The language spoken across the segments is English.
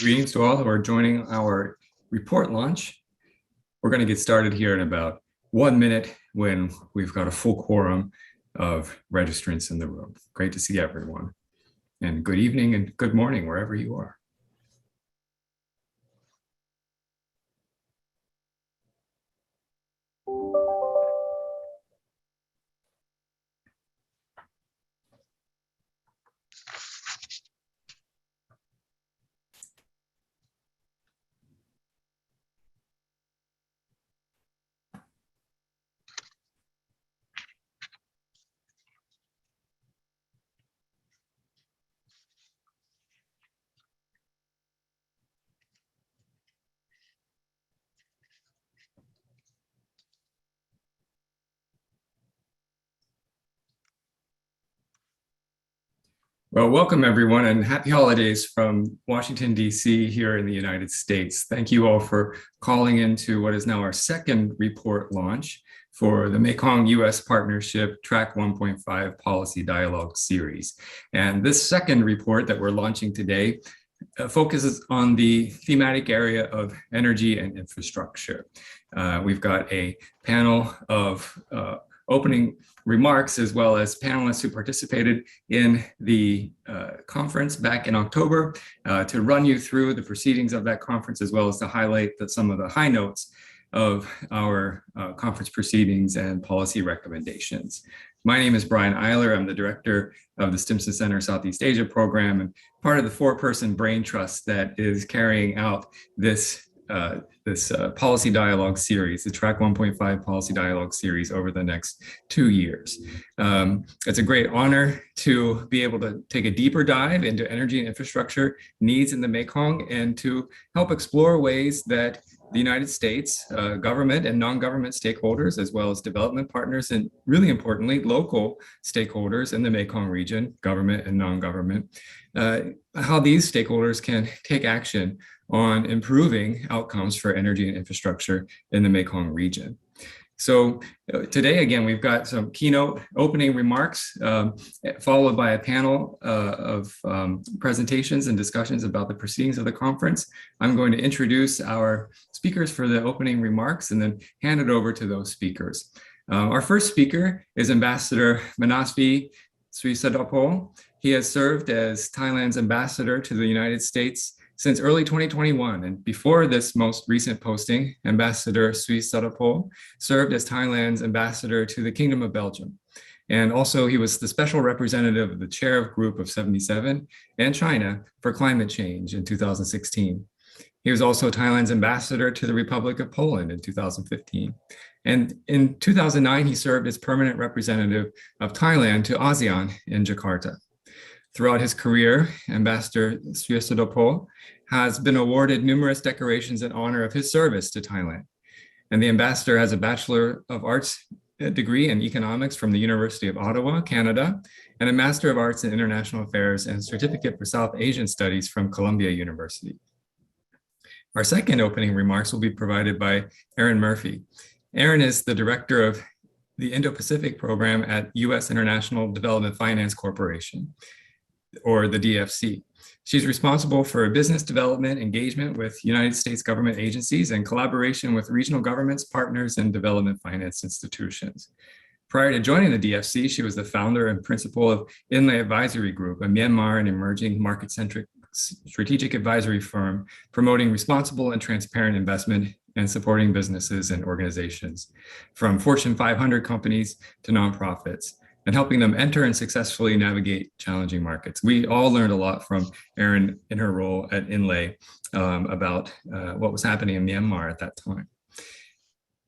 Greetings to all who are joining our report launch. We're going to get started here in about 1 minute when we've got a full quorum of registrants in the room. Great to see everyone. And good evening and good morning wherever you are. Well, welcome everyone and happy holidays from Washington, D.C. here in the United States. Thank you all for calling into what is now our second report launch for the Mekong-U.S. Partnership Track 1.5 Policy Dialogue Series. And this second report that we're launching today focuses on the thematic area of energy and infrastructure. We've got a panel of opening remarks, as well as panelists who participated in the conference back in October to run you through the proceedings of that conference, as well as to highlight some of the high notes of our conference proceedings and policy recommendations. My name is Brian Eiler. I'm the director of the Stimson Center Southeast Asia program and part of the four-person brain trust that is carrying out this policy dialogue series, the Track 1.5 policy dialogue series over the next 2 years. It's a great honor to be able to take a deeper dive into energy and infrastructure needs in the Mekong and to help explore ways that the United States government and non-government stakeholders, as well as development partners, and really importantly, local stakeholders in the Mekong region, government and non-government, how these stakeholders can take action on improving outcomes for energy and infrastructure in the Mekong region. So today, again, we've got some keynote opening remarks, followed by a panel of presentations and discussions about the proceedings of the conference. I'm going to introduce our speakers for the opening remarks and then hand it over to those speakers. Our first speaker is Ambassador Manasvi Srisadopol. He has served as Thailand's ambassador to the United States since early 2021, and before this most recent posting, Ambassador Srisadopol served as Thailand's ambassador to the Kingdom of Belgium. And also he was the special representative of the chair of Group of 77 and China for climate change in 2016. He was also Thailand's ambassador to the Republic of Poland in 2015. And in 2009, he served as permanent representative of Thailand to ASEAN in Jakarta. Throughout his career, Ambassador Srisadopol has been awarded numerous decorations in honor of his service to Thailand. And the ambassador has a Bachelor of Arts degree in economics from the University of Ottawa, Canada, and a Master of Arts in International Affairs and Certificate for South Asian Studies from Columbia University. Our second opening remarks will be provided by Erin Murphy. Erin is the director of the Indo-Pacific program at U.S. International Development Finance Corporation, or the DFC. She's responsible for business development, engagement with United States government agencies, and collaboration with regional governments, partners, and development finance institutions. Prior to joining the DFC, she was the founder and principal of Inlay Advisory Group, a Myanmar and emerging market-centric strategic advisory firm promoting responsible and transparent investment and supporting businesses and organizations, from Fortune 500 companies to nonprofits, and helping them enter and successfully navigate challenging markets. We all learned a lot from Erin in her role at Inlay about what was happening in Myanmar at that time.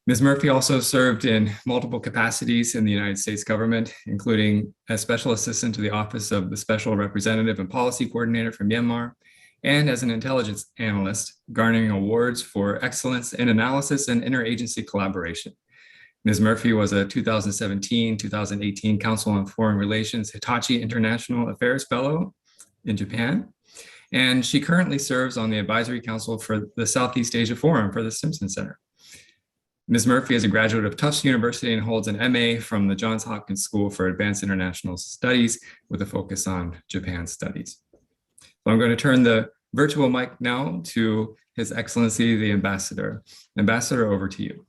Ms. Murphy also served in multiple capacities in the United States government, including as Special Assistant to the Office of the Special Representative and Policy Coordinator for Myanmar, and as an intelligence analyst, garnering awards for excellence in analysis and interagency collaboration. Ms. Murphy was a 2017-2018 Council on Foreign Relations Hitachi International Affairs Fellow in Japan, and she currently serves on the Advisory Council for the Southeast Asia Forum for the Stimson Center. Ms. Murphy is a graduate of Tufts University and holds an MA from the Johns Hopkins School for Advanced International Studies with a focus on Japan studies. So I'm going to turn the virtual mic now to His Excellency, the Ambassador. Ambassador, over to you.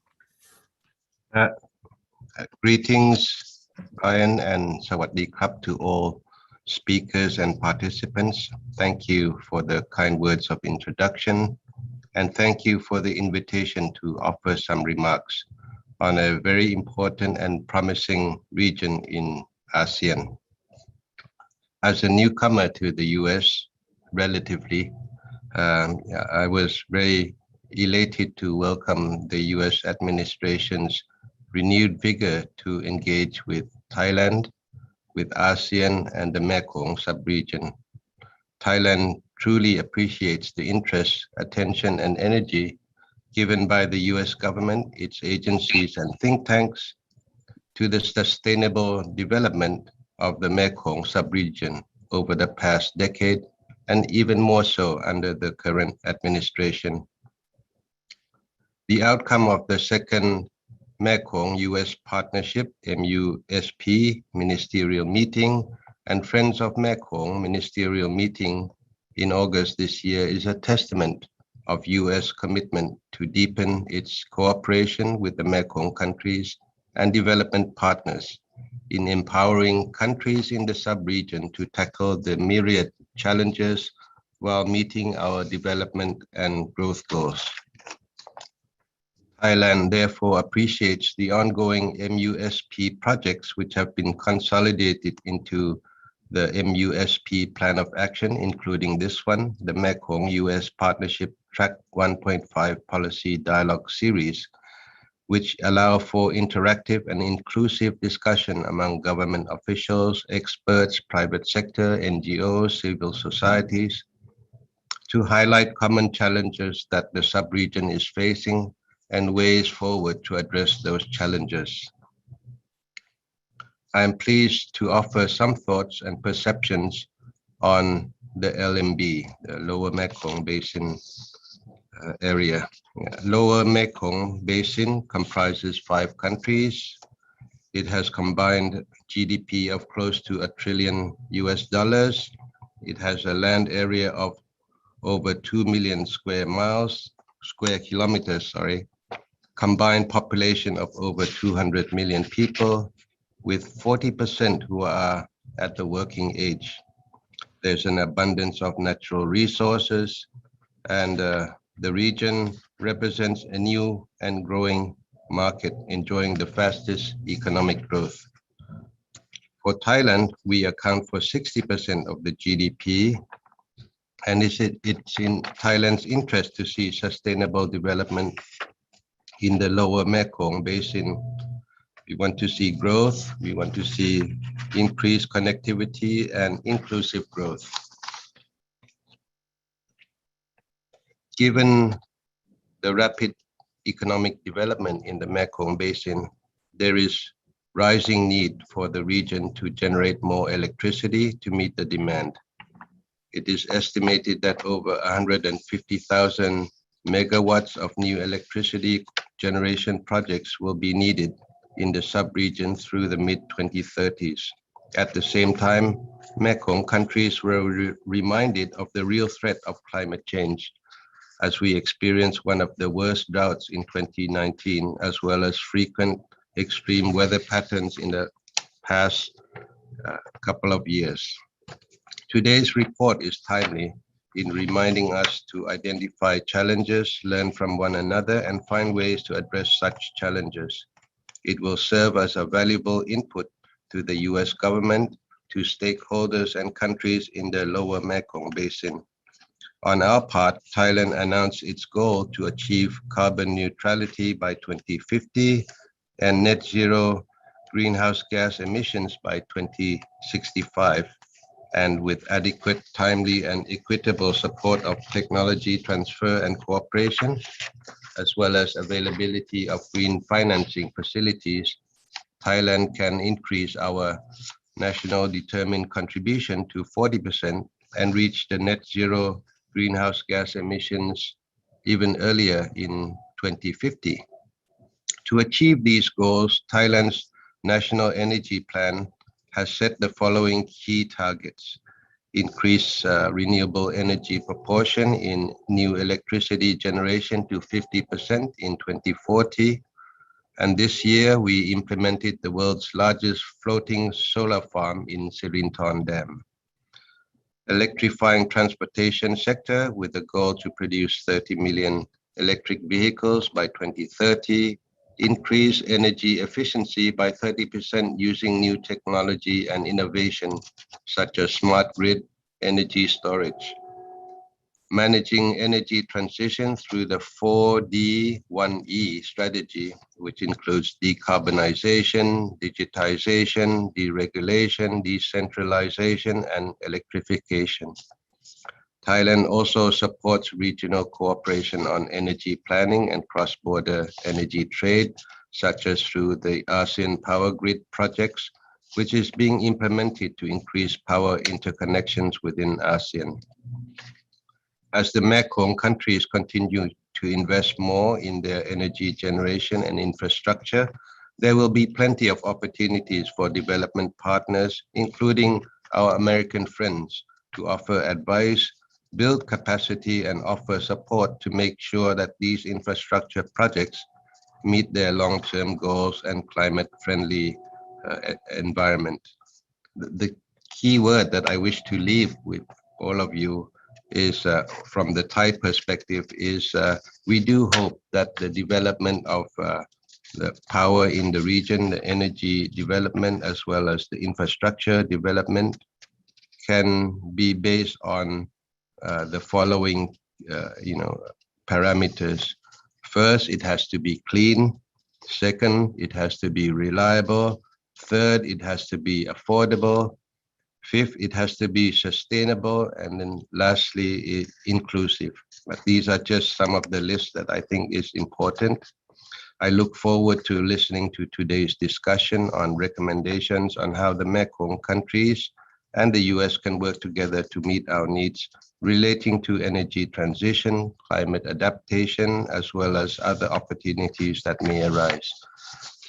Greetings, Brian, and Sawadee Krap to all speakers and participants. Thank you for the kind words of introduction, and thank you for the invitation to offer some remarks on a very important and promising region in ASEAN. As a newcomer to the US, relatively, I was very elated to welcome the US administration's renewed vigor to engage with Thailand, with ASEAN and the Mekong sub-region. Thailand truly appreciates the interest, attention, and energy given by the US government, its agencies and think tanks to the sustainable development of the Mekong sub-region over the past decade, and even more so under the current administration. The outcome of the second Mekong-U.S. Partnership MUSP ministerial meeting and Friends of Mekong ministerial meeting in August this year is a testament of U.S. commitment to deepen its cooperation with the Mekong countries and development partners in empowering countries in the sub-region to tackle the myriad challenges while meeting our development and growth goals. Thailand therefore appreciates the ongoing MUSP projects which have been consolidated into the MUSP Plan of Action, including this one, the Mekong-U.S. Partnership Track 1.5 Policy Dialogue Series, which allow for interactive and inclusive discussion among government officials, experts, private sector, NGOs, civil societies, to highlight common challenges that the sub-region is facing and ways forward to address those challenges. I am pleased to offer some thoughts and perceptions on the LMB, the Lower Mekong Basin area. Lower Mekong Basin comprises 5 countries. It has combined GDP of close to $1 trillion. It has a land area of over 2 million square kilometers, combined population of over 200 million people, with 40% who are at the working age. There's an abundance of natural resources, and the region represents a new and growing market enjoying the fastest economic growth. For Thailand, we account for 60% of the GDP, and it's in Thailand's interest to see sustainable development in the Lower Mekong Basin. We want to see growth, we want to see increased connectivity and inclusive growth. Given the rapid economic development in the Mekong Basin, there is rising need for the region to generate more electricity to meet the demand. It is estimated that over 150,000 megawatts of new electricity generation projects will be needed in the sub-region through the mid-2030s. At the same time, Mekong countries were reminded of the real threat of climate change as we experienced one of the worst droughts in 2019, as well as frequent extreme weather patterns in the past couple of years. Today's report is timely in reminding us to identify challenges, learn from one another, and find ways to address such challenges. It will serve as a valuable input to the US government, to stakeholders and countries in the Lower Mekong Basin. On our part, Thailand announced its goal to achieve carbon neutrality by 2050 and net zero greenhouse gas emissions by 2065. And with adequate, timely, and equitable support of technology transfer and cooperation, as well as availability of green financing facilities, Thailand can increase our national determined contribution to 40% and reach the net zero greenhouse gas emissions even earlier in 2050. To achieve these goals, Thailand's National Energy Plan has set the following key targets. increase renewable energy proportion in new electricity generation to 50% in 2040. And this year, we implemented the world's largest floating solar farm in Sirinton Dam. Electrifying transportation sector with a goal to produce 30 million electric vehicles by 2030, increase energy efficiency by 30% using new technology and innovation, such as smart grid energy storage. Managing energy transition through the 4D1E strategy, which includes decarbonization, digitization, deregulation, decentralization, and electrification. Thailand also supports regional cooperation on energy planning and cross-border energy trade, such as through the ASEAN Power Grid projects, which is being implemented to increase power interconnections within ASEAN. As the Mekong countries continue to invest more in their energy generation and infrastructure, there will be plenty of opportunities for development partners, including our American friends, to offer advice, build capacity, and offer support to make sure that these infrastructure projects meet their long-term goals and climate-friendly environment. The key word that I wish to leave with all of you is, from the Thai perspective, is we do hope that the development of the power in the region, the energy development, as well as the infrastructure development can be based on the following parameters. First, it has to be clean. Second, it has to be reliable. Third, it has to be affordable. Fifth, it has to be sustainable. And then lastly, inclusive. But these are just some of the lists that I think is important. I look forward to listening to today's discussion on recommendations on how the Mekong countries and the US can work together to meet our needs relating to energy transition, climate adaptation, as well as other opportunities that may arise.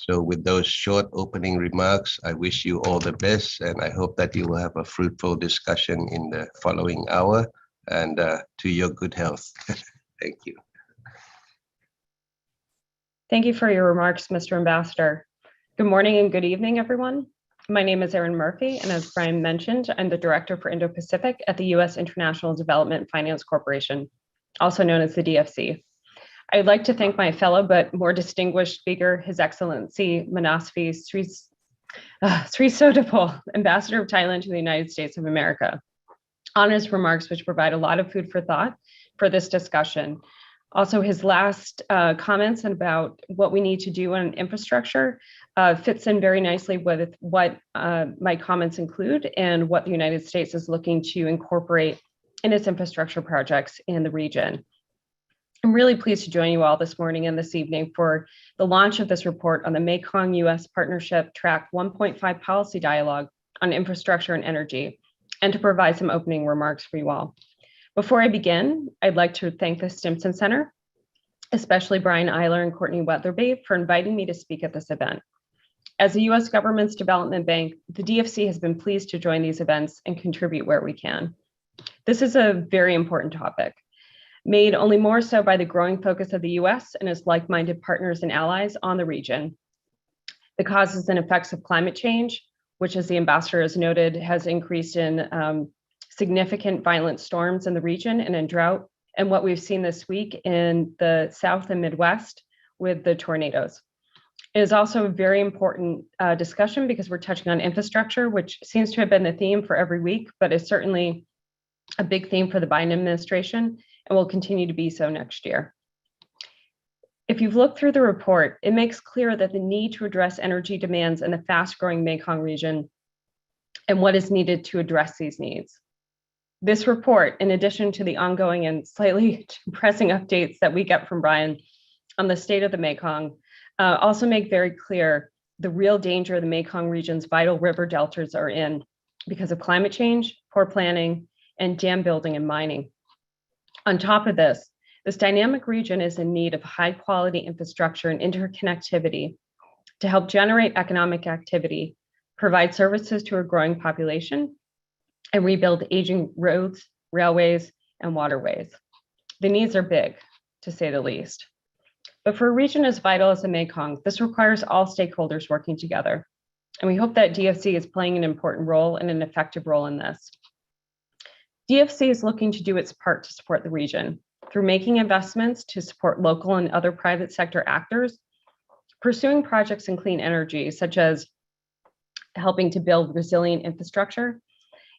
So with those short opening remarks, I wish you all the best, and I hope that you will have a fruitful discussion in the following hour, and to your good health. Thank you. Thank you for your remarks, Mr. Ambassador. Good morning and good evening, everyone. My name is Erin Murphy, and as Brian mentioned, I'm the Director for Indo-Pacific at the U.S. International Development Finance Corporation, also known as the DFC. I'd like to thank my fellow but more distinguished speaker, His Excellency Manasvi Srisodapol, Ambassador of Thailand to the United States of America, on his remarks, which provide a lot of food for thought for this discussion. Also, his last comments about what we need to do on infrastructure fits in very nicely with what my comments include and what the United States is looking to incorporate in its infrastructure projects in the region. I'm really pleased to join you all this morning and this evening for the launch of this report on the Mekong-U.S. Partnership Track 1.5 Policy Dialogue on Infrastructure and Energy, and to provide some opening remarks for you all. Before I begin, I'd like to thank the Stimson Center, especially Brian Eiler and Courtney Weatherby, for inviting me to speak at this event. As the U.S. government's development bank, the DFC has been pleased to join these events and contribute where we can. This is a very important topic, made only more so by the growing focus of the U.S. and its like-minded partners and allies on the region. The causes and effects of climate change, which, as the ambassador has noted, has increased in significant violent storms in the region and in drought, and what we've seen this week in the South and Midwest with the tornadoes. It is also a very important discussion because we're touching on infrastructure, which seems to have been the theme for every week, but is certainly a big theme for the Biden administration and will continue to be so next year. If you've looked through the report, it makes clear that the need to address energy demands in the fast-growing Mekong region and what is needed to address these needs. This report, in addition to the ongoing and slightly depressing updates that we get from Brian on the state of the Mekong, also make very clear the real danger the Mekong region's vital river deltas are in because of climate change, poor planning, and dam building and mining. On top of this dynamic region is in need of high-quality infrastructure and interconnectivity to help generate economic activity, provide services to a growing population, and rebuild aging roads, railways, and waterways. The needs are big, to say the least. But for a region as vital as the Mekong, this requires all stakeholders working together. And we hope that DFC is playing an important role and an effective role in this. DFC is looking to do its part to support the region through making investments to support local and other private sector actors, pursuing projects in clean energy, such as helping to build resilient infrastructure,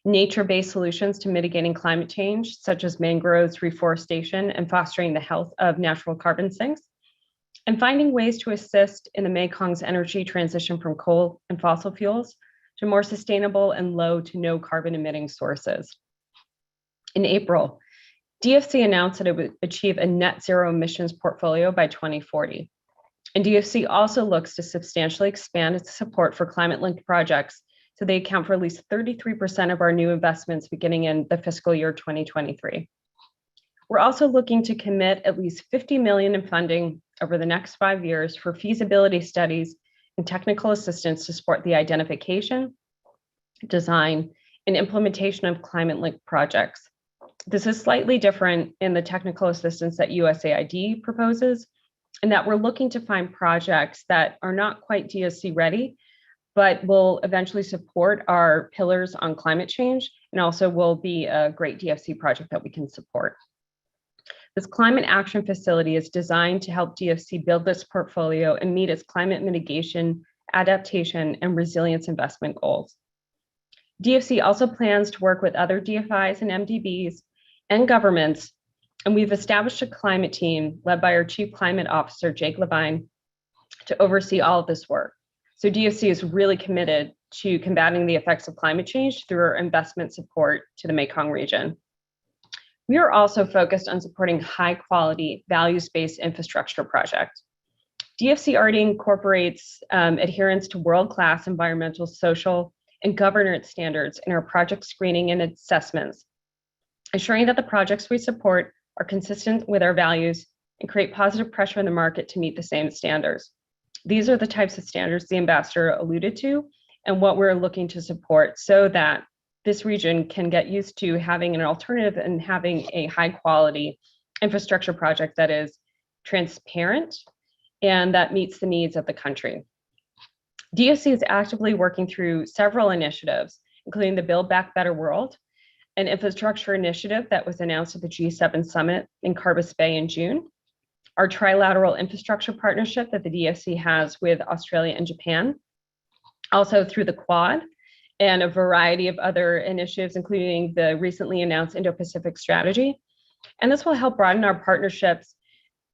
nature-based solutions to mitigating climate change, such as mangroves, reforestation, and fostering the health of natural carbon sinks, and finding ways to assist in the Mekong's energy transition from coal and fossil fuels to more sustainable and low to no carbon emitting sources. In April, DFC announced that it would achieve a net zero emissions portfolio by 2040. And DFC also looks to substantially expand its support for climate-linked projects so they account for at least 33% of our new investments beginning in the fiscal year 2023. We're also looking to commit at least $50 million in funding over the next 5 years for feasibility studies and technical assistance to support the identification, design, and implementation of climate-linked projects. This is slightly different in the technical assistance that USAID proposes, and that we're looking to find projects that are not quite DSC ready, but will eventually support our pillars on climate change and also will be a great DFC project that we can support. This climate action facility is designed to help DFC build this portfolio and meet its climate mitigation, adaptation, and resilience investment goals. DFC also plans to work with other DFIs and MDBs and governments, and we've established a climate team led by our Chief Climate Officer, Jake Levine, to oversee all of this work. So DFC is really committed to combating the effects of climate change through our investment support to the Mekong region. We are also focused on supporting high-quality, values-based infrastructure projects. DFC already incorporates adherence to world-class environmental, social, and governance standards in our project screening and assessments, ensuring that the projects we support are consistent with our values and create positive pressure in the market to meet the same standards. These are the types of standards the ambassador alluded to and what we're looking to support so that this region can get used to having an alternative and having a high quality infrastructure project that is transparent and that meets the needs of the country. DSC is actively working through several initiatives, including the Build Back Better World, an infrastructure initiative that was announced at the G7 summit in Carbis Bay in June, our trilateral infrastructure partnership that the DSC has with Australia and Japan, also through the Quad, and a variety of other initiatives, including the recently announced Indo-Pacific strategy. And this will help broaden our partnerships,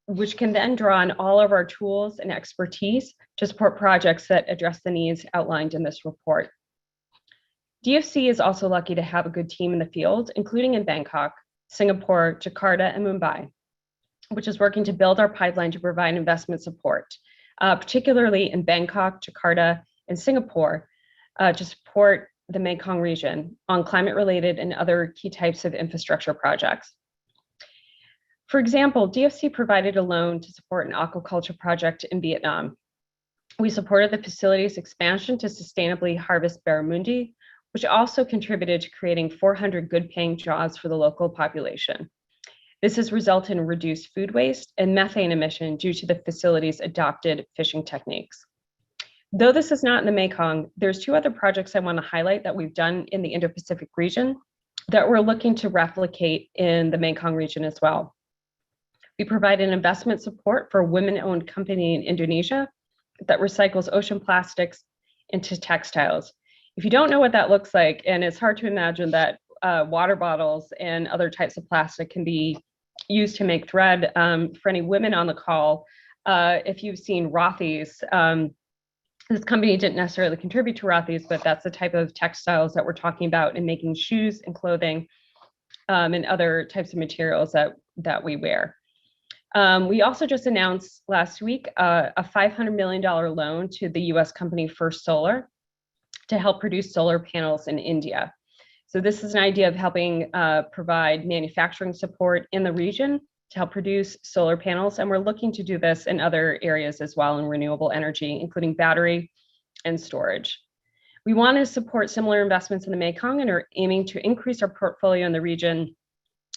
which can then draw on all of our tools and expertise to support projects that address the needs outlined in this report. DFC is also lucky to have a good team in the field, including in Bangkok, Singapore, Jakarta, and Mumbai, which is working to build our pipeline to provide investment support, particularly in Bangkok, Jakarta, and Singapore, to support the Mekong region on climate-related and other key types of infrastructure projects. For example, DFC provided a loan to support an aquaculture project in Vietnam. We supported the facility's expansion to sustainably harvest barramundi, which also contributed to creating 400 good-paying jobs for the local population. This has resulted in reduced food waste and methane emission due to the facility's adopted fishing techniques. Though this is not in the Mekong, there's two other projects I want to highlight that we've done in the Indo-Pacific region that we're looking to replicate in the Mekong region as well. We provide an investment support for a women-owned company in Indonesia that recycles ocean plastics into textiles. If you don't know what that looks like, and it's hard to imagine that water bottles and other types of plastic can be used to make thread, for any women on the call, if you've seen Rothy's, this company didn't necessarily contribute to Rothy's, but that's the type of textiles that we're talking about in making shoes and clothing and other types of materials that we wear. We also just announced last week a $500 million loan to the US company First Solar to help produce solar panels in India. So this is an idea of helping provide manufacturing support in the region to help produce solar panels. And we're looking to do this in other areas as well in renewable energy, including battery and storage. We want to support similar investments in the Mekong and are aiming to increase our portfolio in the region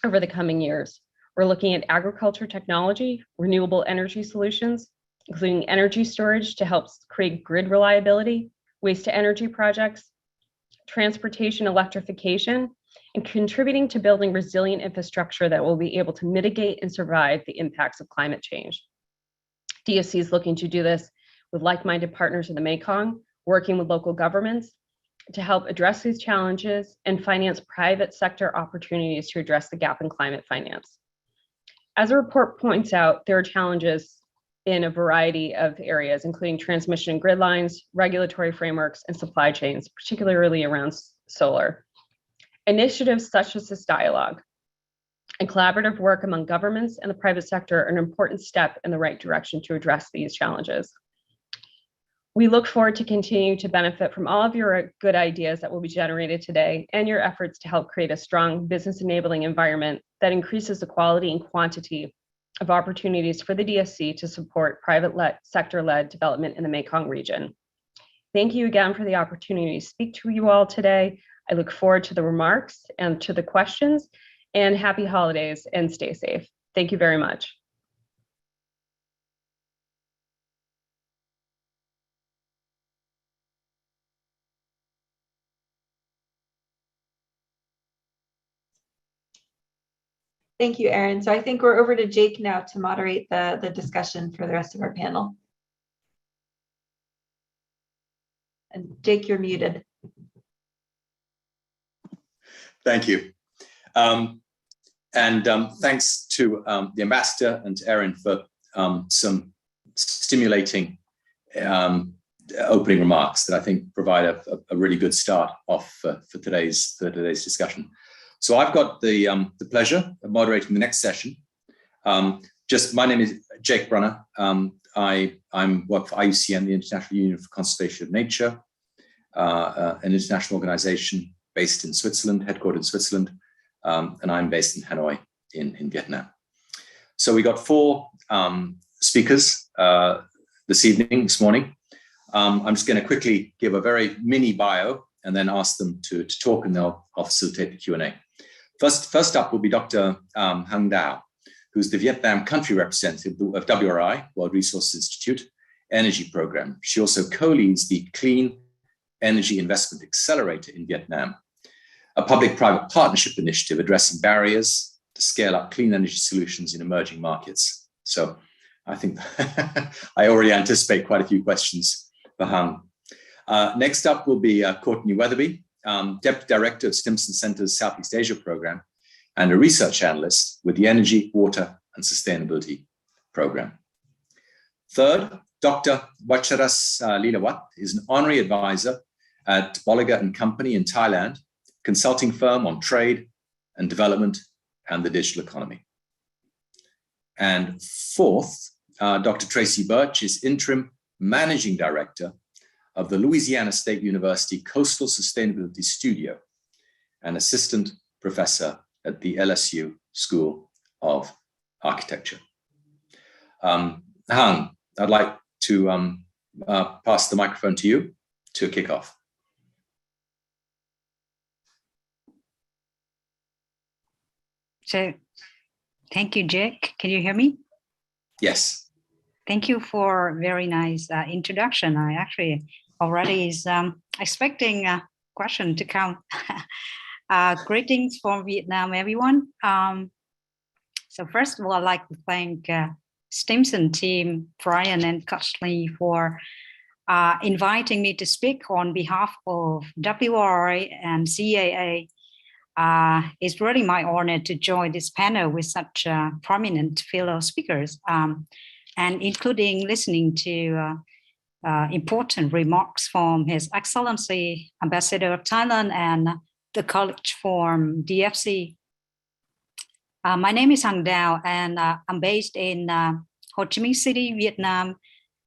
over the coming years. We're looking at agriculture technology, renewable energy solutions, including energy storage to help create grid reliability, waste to energy projects, transportation electrification, and contributing to building resilient infrastructure that will be able to mitigate and survive the impacts of climate change. DSC is looking to do this with like-minded partners in the Mekong, working with local governments to help address these challenges and finance private sector opportunities to address the gap in climate finance. As the report points out, there are challenges in a variety of areas, including transmission and grid lines, regulatory frameworks, and supply chains, particularly around solar. Initiatives such as this dialogue and collaborative work among governments and the private sector are an important step in the right direction to address these challenges. We look forward to continue to benefit from all of your good ideas that will be generated today and your efforts to help create a strong business enabling environment that increases the quality and quantity of opportunities for the DSC to support private sector-led development in the Mekong region. Thank you again for the opportunity to speak to you all today. I look forward to the remarks and to the questions, and happy holidays and stay safe. Thank you very much. Thank you, Erin. So I think we're over to Jake now to moderate the discussion for the rest of our panel. And Jake, you're muted. Thank you. Thanks to the ambassador and to Erin for some stimulating opening remarks that I think provide a really good start off for today's discussion. So I've got the pleasure of moderating the next session. My name is Jake Brunner. I work for IUCN, the International Union for Conservation of Nature, an international organization based in Switzerland, headquartered in Switzerland, and I'm based in Hanoi in Vietnam. So we got 4 speakers this morning. I'm just going to quickly give a very mini bio and then ask them to talk, and I'll facilitate the Q&A. First up will be Dr. Hang Dao, who's the Vietnam country representative of WRI, World Resources Institute, Energy Program. She also co-leads the Clean Energy Investment Accelerator in Vietnam, a public-private partnership initiative addressing barriers to scale up clean energy solutions in emerging markets. So I think I already anticipate quite a few questions for Hang. Next up will be Courtney Weatherby, Deputy Director of Stimson Center's Southeast Asia Program and a research analyst with the Energy, Water and Sustainability Program. Third, Dr. Wacharas Lilawat is an honorary advisor at Bolliger & Company in Thailand, consulting firm on trade and development and the digital economy. And fourth, Dr. Tracy Butch is interim managing director of the Louisiana State University Coastal Sustainability Studio and assistant professor at the LSU School of Architecture. Hang, I'd like to pass the microphone to you to kick off. So, thank you, Jake. Can you hear me? Yes. Thank you for a very nice introduction. I actually already is expecting a question to come. Greetings from Vietnam, everyone. So first of all, I'd like to thank Stimson team, Brian and Costley, for inviting me to speak on behalf of WRI and CAA. It's really my honor to join this panel with such prominent fellow speakers, and including listening to important remarks from His Excellency Ambassador of Thailand and the college from DFC. My name is Hang Dao, and I'm based in Ho Chi Minh City, Vietnam.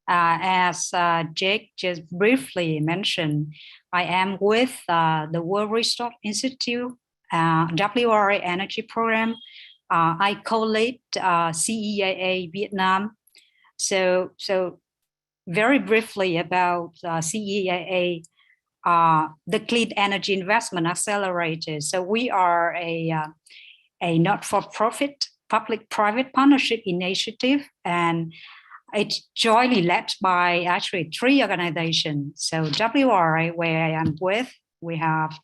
As Jake just briefly mentioned, I am with the World Resources Institute, WRI Energy Program. I co-lead CEAA Vietnam. So very briefly about CEAA, the Clean Energy Investment Accelerator. So we are a not-for-profit public-private partnership initiative, and it's jointly led by actually 3 organizations. So WRA, where I am with, we have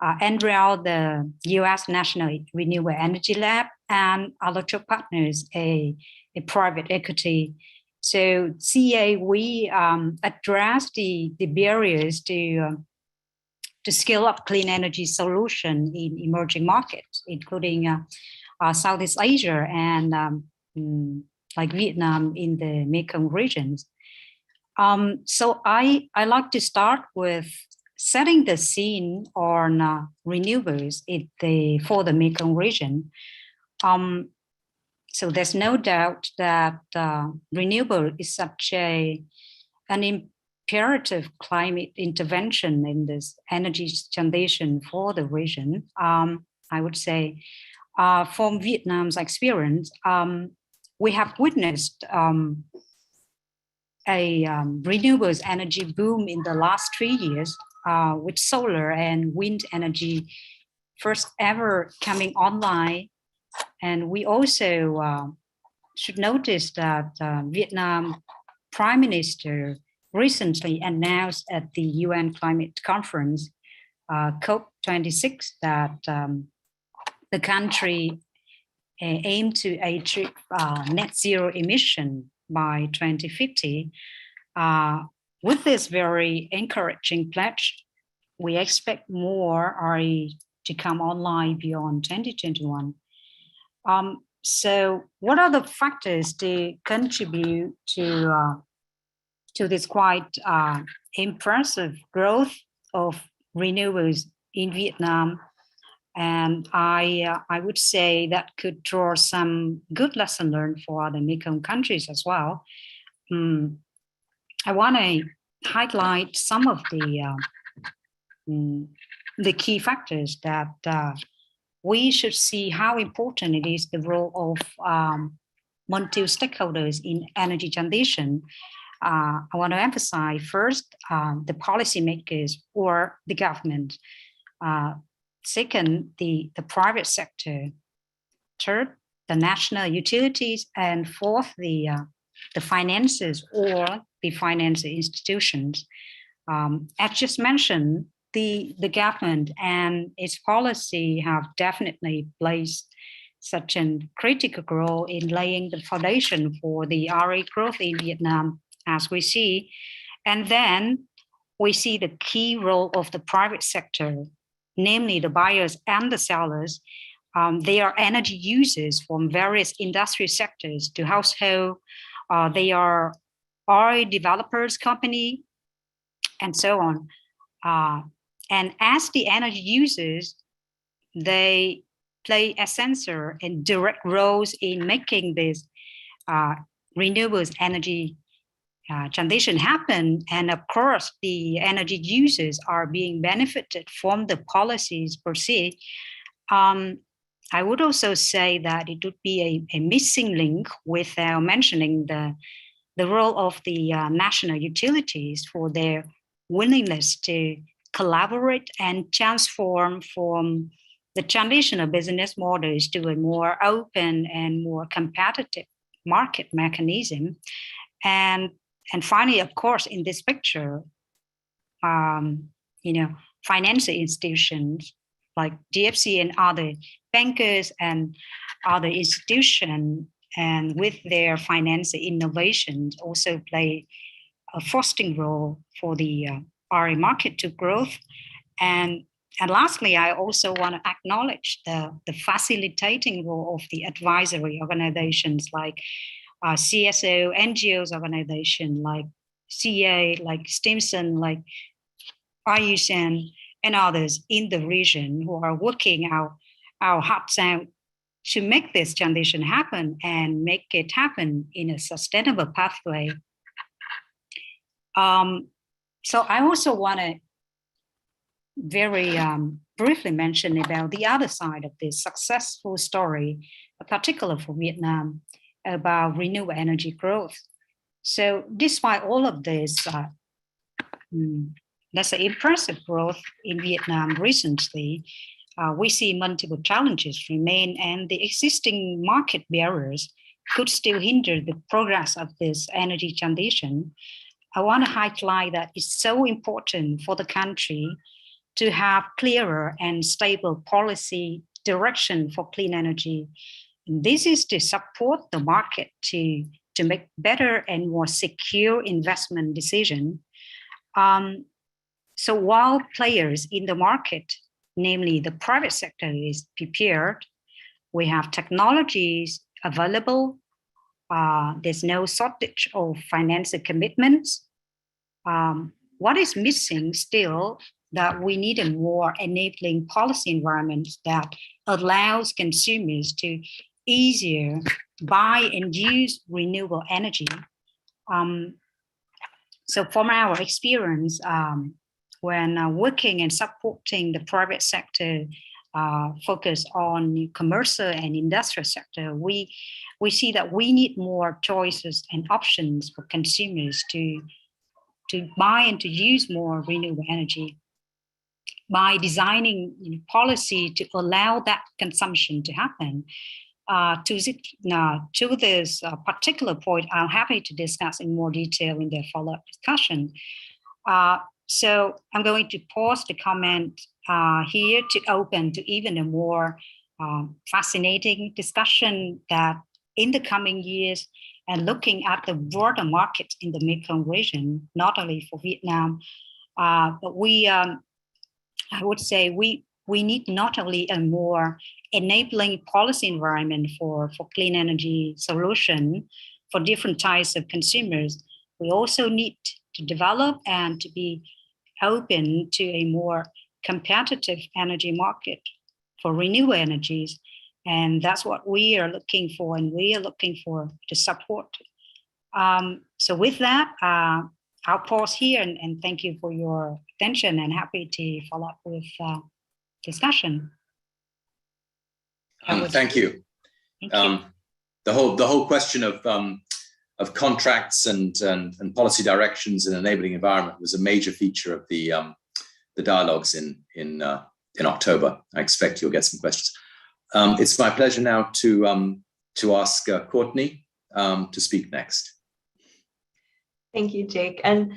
NREL, the U.S. National Renewable Energy Lab, and our 2 partners, a private equity. So CA, we address the barriers to scale up clean energy solution in emerging markets, including Southeast Asia and like Vietnam in the Mekong regions. So I like to start with setting the scene on renewables for the Mekong region. So there's no doubt that renewable is such an imperative climate intervention in this energy transition for the region. I would say from Vietnam's experience, we have witnessed a renewables energy boom in the last 3 years with solar and wind energy first ever coming online. And we also should notice that Vietnam Prime Minister recently announced at the UN Climate Conference, COP26, that the country aimed to achieve net zero emission by 2050. With this very encouraging pledge, we expect more RE to come online beyond 2021. So what are the factors to contribute to this quite impressive growth of renewables in Vietnam? And I would say that could draw some good lesson learned for other Mekong countries as well. I want to highlight some of the key factors that we should see how important it is, the role of multiple stakeholders in energy transition. I want to emphasize first the policymakers or the government. Second, the private sector. Third, the national utilities. And fourth, the finances or the financial institutions. As just mentioned, the government and its policy have definitely played such a critical role in laying the foundation for the RE growth in Vietnam, as we see. And then we see the key role of the private sector, namely the buyers and the sellers. They are energy users from various industry sectors to household. They are RE developers company, and so on. And as the energy users, they play essential and direct roles in making this renewables energy transition happen. And of course, the energy users are being benefited from the policies per se. I would also say that it would be a missing link without mentioning the role of the national utilities for their willingness to collaborate and transform from the traditional business models to a more open and more competitive market mechanism. And finally, of course, in this picture, financial institutions like DFC and other bankers and other institutions, and with their financial innovations, also play a fostering role for the RE market to growth. And lastly, I also want to acknowledge the facilitating role of the advisory organizations like CSO, NGOs organization like CA, like Stimson, like IUCN, and others in the region who are working our hearts out to make this transition happen and make it happen in a sustainable pathway. So I also want to very briefly mention about the other side of this successful story, particularly for Vietnam, about renewable energy growth. So despite all of this, the That's an impressive growth in Vietnam recently. We see multiple challenges remain, and the existing market barriers could still hinder the progress of this energy transition. I want to highlight that it's so important for the country to have clearer and stable policy direction for clean energy. This is to support the market to make better and more secure investment decisions. So while players in the market, namely the private sector, is prepared, we have technologies available. There's no shortage of financial commitments. What is missing still that we need a more enabling policy environment that allows consumers to easier buy and use renewable energy. So from our experience, when working and supporting the private sector focus on commercial and industrial sector, we see that we need more choices and options for consumers to buy and to use more renewable energy. By designing policy to allow that consumption to happen. To this particular point, I'm happy to discuss in more detail in the follow-up discussion. So I'm going to pause the comment here to open to even a more fascinating discussion that in the coming years, and looking at the broader market in the Mekong region, not only for Vietnam, but I would say we need not only a more enabling policy environment for clean energy solution for different types of consumers, we also need to develop and to be open to a more competitive energy market for renewable energies. And that's what we are looking for, and we are looking for the support. So with that, I'll pause here and thank you for your attention, and happy to follow up with discussion. Thank you. Thank you. The whole question of contracts and policy directions and enabling environment was a major feature of the dialogues in October. I expect you'll get some questions. It's my pleasure now to ask Courtney to speak next. Thank you, Jake. And,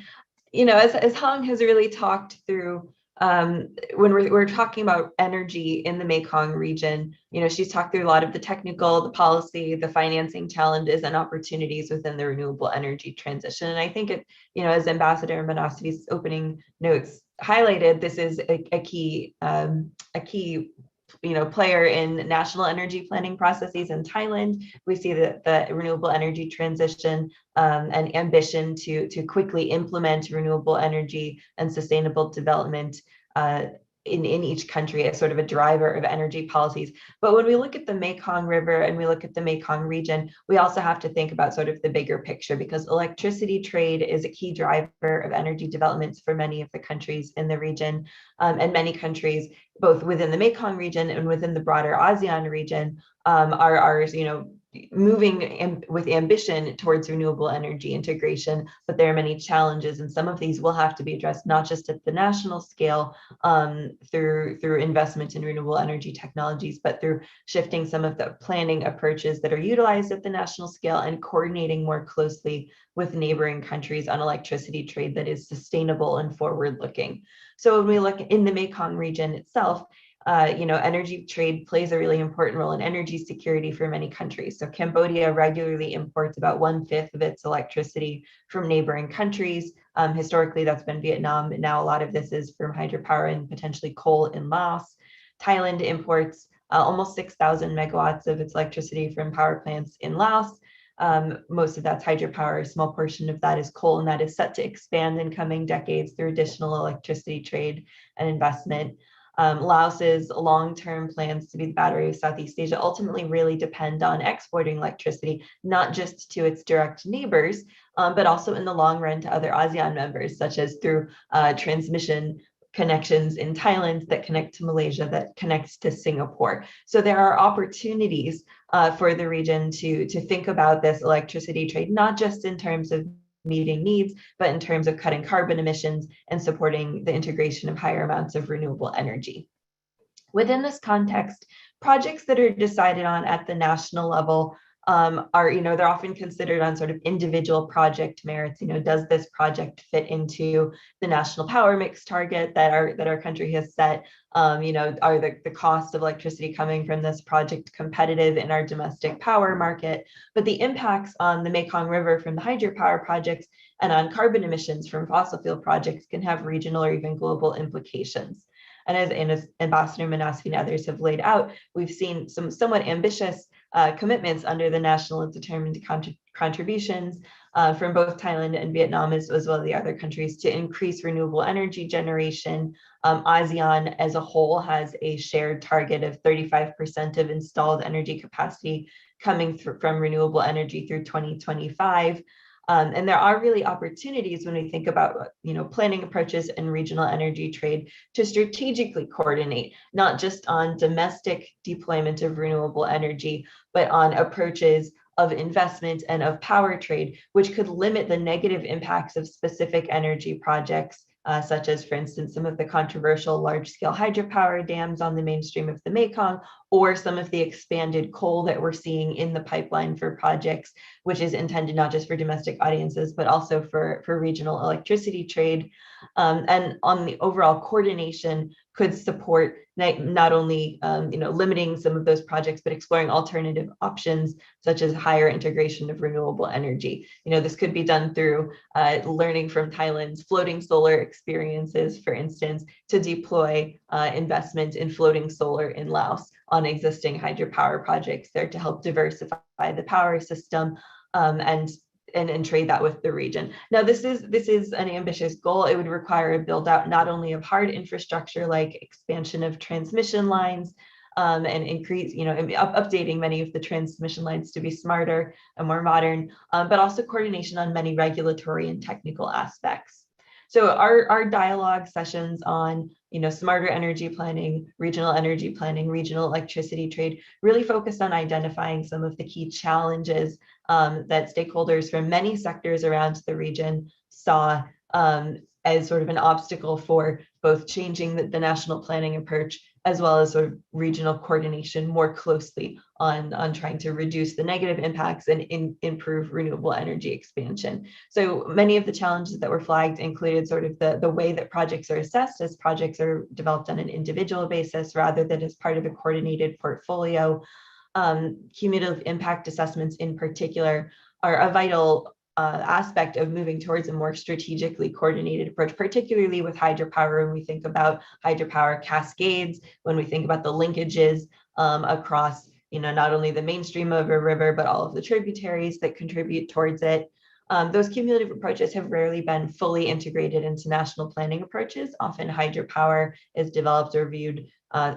as Hong has really talked through, when we're talking about energy in the Mekong region, she's talked through a lot of the technical, the policy, the financing challenges and opportunities within the renewable energy transition. And I think it, as Ambassador Manasi's opening notes highlighted, this is a key player in national energy planning processes in Thailand. We see that the renewable energy transition and ambition to quickly implement renewable energy and sustainable development in each country as sort of a driver of energy policies. But when we look at the Mekong River and we look at the Mekong region, we also have to think about sort of the bigger picture, because electricity trade is a key driver of energy developments for many of the countries in the region, and many countries, both within the Mekong region and within the broader ASEAN region, are moving with ambition towards renewable energy integration, but there are many challenges, and some of these will have to be addressed not just at the national scale through investment in renewable energy technologies, but through shifting some of the planning approaches that are utilized at the national scale and coordinating more closely with neighboring countries on electricity trade that is sustainable and forward-looking. So when we look in the Mekong region itself, energy trade plays a really important role in energy security for many countries. So Cambodia regularly imports about 1/5 of its electricity from neighboring countries. Historically, that's been Vietnam. Now a lot of this is from hydropower and potentially coal in Laos. Thailand imports almost 6,000 megawatts of its electricity from power plants in Laos. Most of that's hydropower. A small portion of that is coal, and that is set to expand in coming decades through additional electricity trade and investment. Laos's long-term plans to be the battery of Southeast Asia ultimately really depend on exporting electricity, not just to its direct neighbors, but also in the long run to other ASEAN members, such as through transmission connections in Thailand that connect to Malaysia, that connects to Singapore. So there are opportunities for the region to think about this electricity trade, not just in terms of meeting needs, but in terms of cutting carbon emissions and supporting the integration of higher amounts of renewable energy. Within this context, projects that are decided on at the national level are, they're often considered on sort of individual project merits. Does this project fit into the national power mix target that our country has set? Are the cost of electricity coming from this project competitive in our domestic power market? But the impacts on the Mekong River from the hydropower projects and on carbon emissions from fossil fuel projects can have regional or even global implications. And as Ambassador Manasfi and others have laid out, we've seen some somewhat ambitious commitments under the national and determined contributions from both Thailand and Vietnam, as well as the other countries, to increase renewable energy generation. ASEAN as a whole has a shared target of 35% of installed energy capacity coming from renewable energy through 2025. And there are really opportunities when we think about, planning approaches and regional energy trade to strategically coordinate, not just on domestic deployment of renewable energy, but on approaches of investment and of power trade, which could limit the negative impacts of specific energy projects, such as, for instance, some of the controversial large-scale hydropower dams on the mainstream of the Mekong, or some of the expanded coal that we're seeing in the pipeline for projects, which is intended not just for domestic audiences, but also for regional electricity trade. And on the overall coordination could support not only limiting some of those projects, but exploring alternative options such as higher integration of renewable energy. This could be done through learning from Thailand's floating solar experiences, for instance, to deploy investment in floating solar in Laos on existing hydropower projects there to help diversify the power system and trade that with the region. Now, this is an ambitious goal. It would require a build out not only of hard infrastructure like expansion of transmission lines and increase, updating many of the transmission lines to be smarter and more modern, but also coordination on many regulatory and technical aspects. So our dialogue sessions on smarter energy planning, regional electricity trade really focused on identifying some of the key challenges that stakeholders from many sectors around the region saw as sort of an obstacle for both changing the national planning approach as well as sort of regional coordination more closely on trying to reduce the negative impacts and improve renewable energy expansion. So many of the challenges that were flagged included sort of the way that projects are assessed, as projects are developed on an individual basis rather than as part of a coordinated portfolio. Cumulative impact assessments in particular are a vital aspect of moving towards a more strategically coordinated approach, particularly with hydropower. When we think about hydropower cascades, when we think about the linkages across, not only the mainstream of a river, but all of the tributaries that contribute towards it. Those cumulative approaches have rarely been fully integrated into national planning approaches. Often hydropower is developed or viewed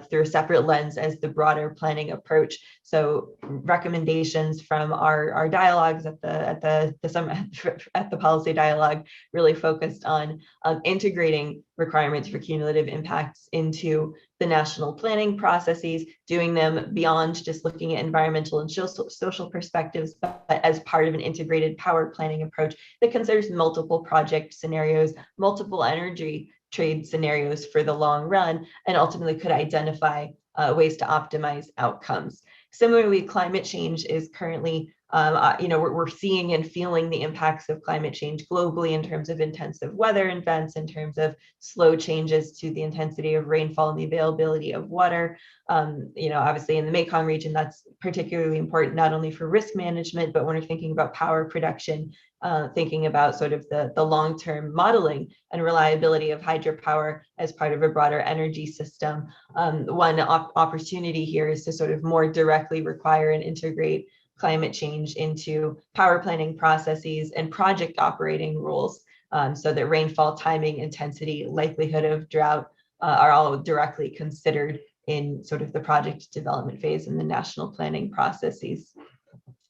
through a separate lens as the broader planning approach. So recommendations from our dialogues at the policy dialogue really focused on integrating requirements for cumulative impacts into the national planning processes, doing them beyond just looking at environmental and social perspectives, but as part of an integrated power planning approach that considers multiple project scenarios, multiple energy trade scenarios for the long run, and ultimately could identify ways to optimize outcomes. Similarly, climate change is currently, we're seeing and feeling the impacts of climate change globally in terms of intensive weather events, in terms of slow changes to the intensity of rainfall and the availability of water. Obviously in the Mekong region, that's particularly important, not only for risk management, but when we're thinking about power production, thinking about sort of the long-term modeling and reliability of hydropower as part of a broader energy system. One opportunity here is to sort of more directly require and integrate climate change into power planning processes and project operating rules, so that rainfall, timing, intensity, likelihood of drought are all directly considered in sort of the project development phase in the national planning processes.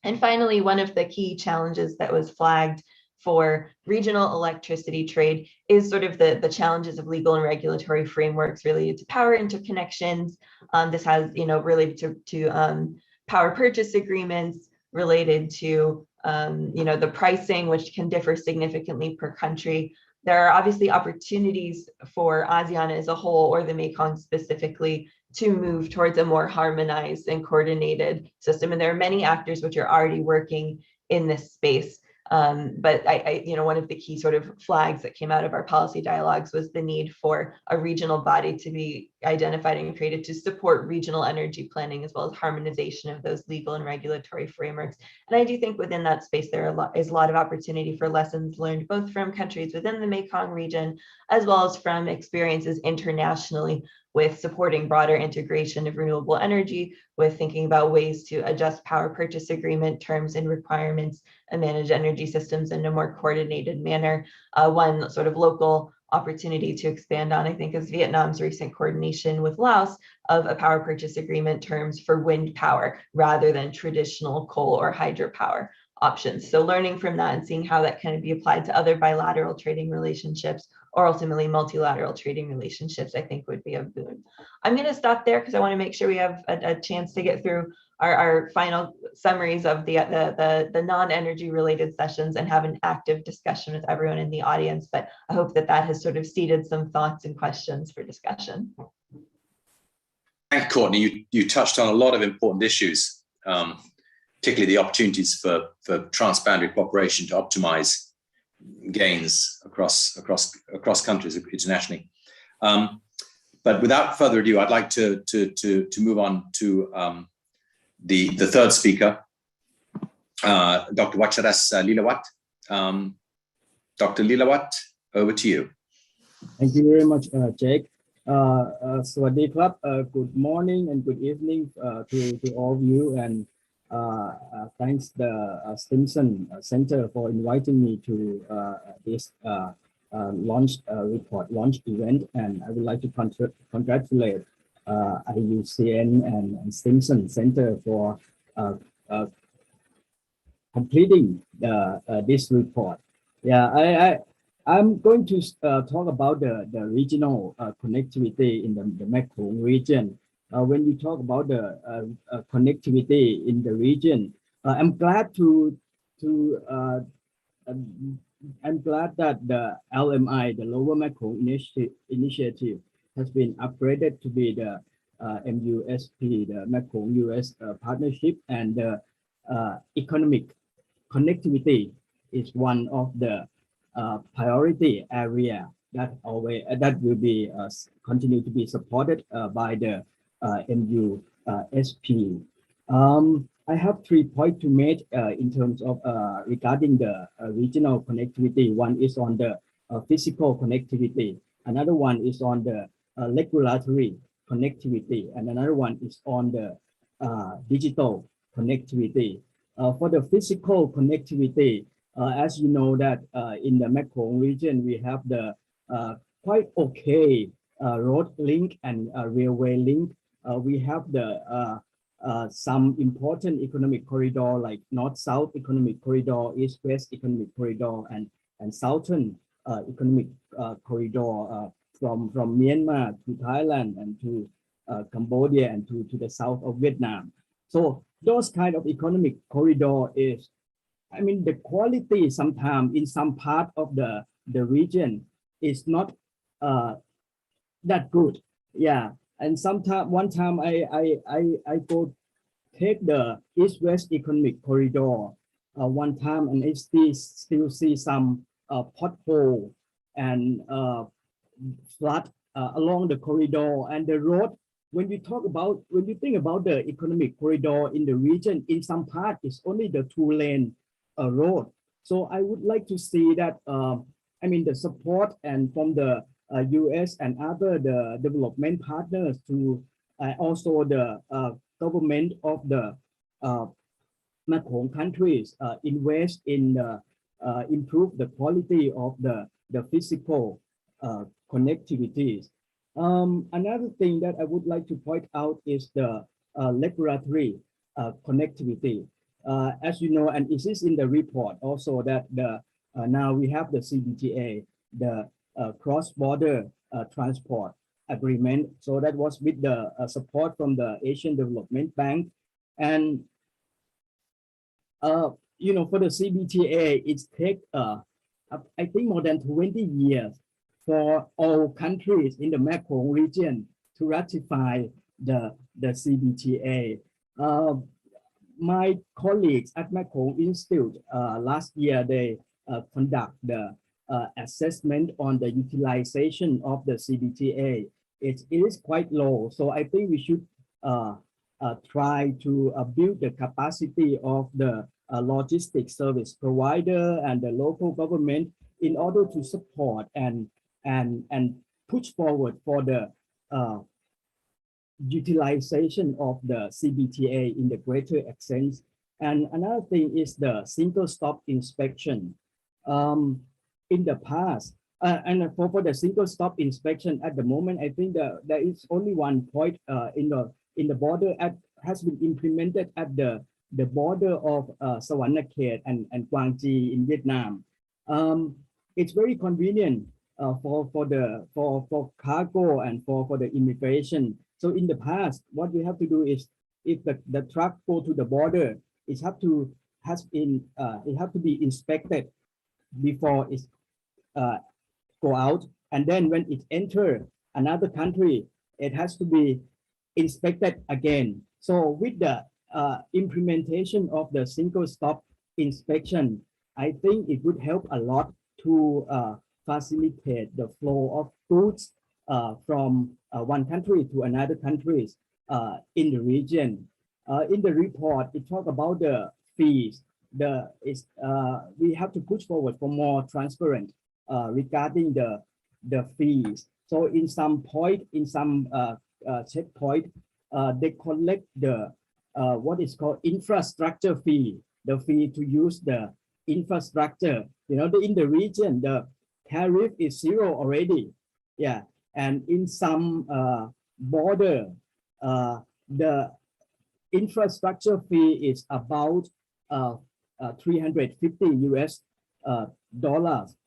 And finally, one of the key challenges that was flagged for regional electricity trade is sort of the challenges of legal and regulatory frameworks related to power interconnections. This has, related to power purchase agreements, related to the pricing, which can differ significantly per country. There are obviously opportunities for ASEAN as a whole, or the Mekong specifically, to move towards a more harmonized and coordinated system. And there are many actors which are already working in this space. But one of the key sort of flags that came out of our policy dialogues was the need for a regional body to be identified and created to support regional energy planning, as well as harmonization of those legal and regulatory frameworks. And I do think within that space, there is a lot of opportunity for lessons learned, both from countries within the Mekong region, as well as from experiences internationally, with supporting broader integration of renewable energy, with thinking about ways to adjust power purchase agreement terms and requirements and manage energy systems in a more coordinated manner. One sort of local opportunity to expand on, I think, is Vietnam's recent coordination with Laos of a power purchase agreement terms for wind power rather than traditional coal or hydropower options. So learning from that and seeing how that can be applied to other bilateral trading relationships, or ultimately multilateral trading relationships, I think would be a boon. I'm going to stop there because I want to make sure we have a chance to get through our final summaries of the non-energy related sessions and have an active discussion with everyone in the audience. But I hope that has sort of seeded some thoughts and questions for discussion. Thank you, Courtney. You touched on a lot of important issues, particularly the opportunities for transboundary cooperation to optimize gains across countries internationally. But without further ado, I'd like to move on to the third speaker, Dr. Wacharas Lilawat. Dr. Lilawat, over to you. Thank you very much, Jake. Sawasdee Krab. Good morning and good evening to all of you, and thanks the Stimson Center for inviting me to this launch event, and I would like to congratulate IUCN and Stimson Center for completing this report. Yeah, I'm going to talk about the regional connectivity in the Mekong region. When we talk about the connectivity in the region, I'm glad that the LMI, the Lower Mekong Initiative, has been upgraded to be the MUSP, the Mekong-U.S. partnership, and the economic connectivity is one of the priority area that will be continue to be supported by the MUSP. I have 3 points to make in terms of regarding the regional connectivity. One is on the physical connectivity. Another one is on the regulatory connectivity, and another one is on the digital connectivity. For the physical connectivity, as you know that in the Mekong region, we have the quite okay road link and railway link. We have the some important economic corridor like North-South Economic Corridor, East-West Economic Corridor, and Southern Economic Corridor from Myanmar to Thailand and to Cambodia and to the south of Vietnam. So those kind of economic corridor is, I mean, the quality sometimes in some part of the region is not that good. Yeah. And one time I go take the East-West Economic Corridor one time, and I still see some pothole and flood along the corridor and the road. When you think about the economic corridor in the region, in some part it's only the 2-lane road. So I would like to see that I mean the support and from the US and other the development partners to also the government of the Mekong countries invest in improve the quality of the physical connectivities. Another thing that I would like to point out is the regulatory connectivity. As you know, and it is in the report also that now we have the CBTA, the cross-border transport agreement. So that was with the support from the Asian Development Bank. And for the CBTA, it's take I think more than 20 years for all countries in the Mekong region to ratify the CBTA. My colleagues at Mekong Institute last year, they conduct the assessment on the utilization of the CBTA. It is quite low, so I think we should try to build the capacity of the logistics service provider and the local government in order to support and push forward for the utilization of the CBTA in the greater extent. And another thing is the single stop inspection. In the past, and for the single stop inspection at the moment, I think there is only one point in the border has been implemented at the border of Savannakhet and Quang Tri in Vietnam. It's very convenient for cargo and for the immigration. So in the past, what we have to do is, if the truck go to the border, it have to be inspected before it go out, and then when it enter another country, it has to be inspected again. So with the implementation of the single stop inspection, I think it would help a lot to facilitate the flow of goods from one country to another countries in the region. In the report, it talks about the fees. We have to push forward for more transparent regarding the fees. So in some checkpoint, they collect the what is called infrastructure fee, the fee to use the infrastructure. In the region, the tariff is 0 already. Yeah, and in some border, the infrastructure fee is about $350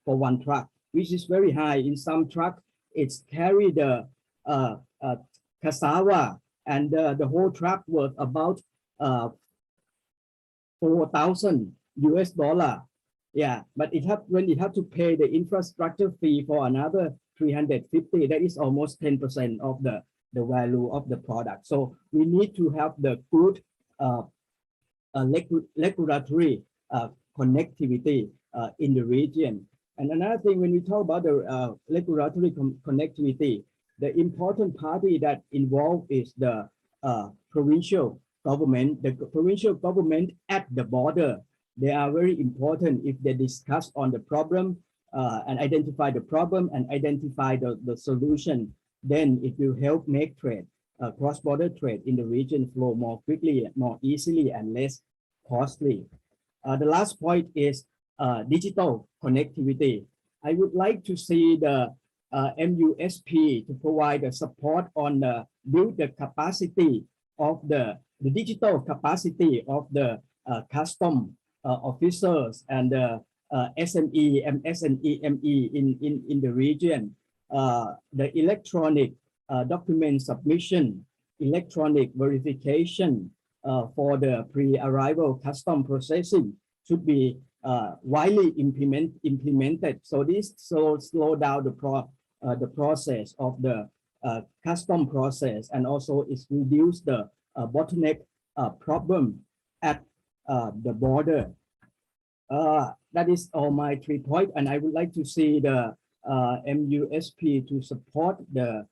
for one truck, which is very high. In some truck, it's carry the cassava, and the whole truck worth about $4,000. Yeah, but when it have to pay the infrastructure fee for another 350, that is almost 10% of the value of the product. So we need to have the good regulatory connectivity in the region. And another thing, when we talk about the regulatory connectivity, the important party that involved is the provincial government. The provincial government at the border, they are very important. If they discuss on the problem and identify the problem and identify the solution, then it will help make trade, cross-border trade in the region flow more quickly, more easily, and less costly. The last point is digital connectivity. I would like to see the MUSP to provide the support on build the capacity of the digital capacity of the custom officers and the SME, MSME, ME in the region. The electronic document submission, electronic verification for the pre-arrival custom processing should be widely implemented. So this slow down the process of the custom process, and also it's reduce the bottleneck problem at the border. That is all my 3 points, and I would like to see the MUSP to support the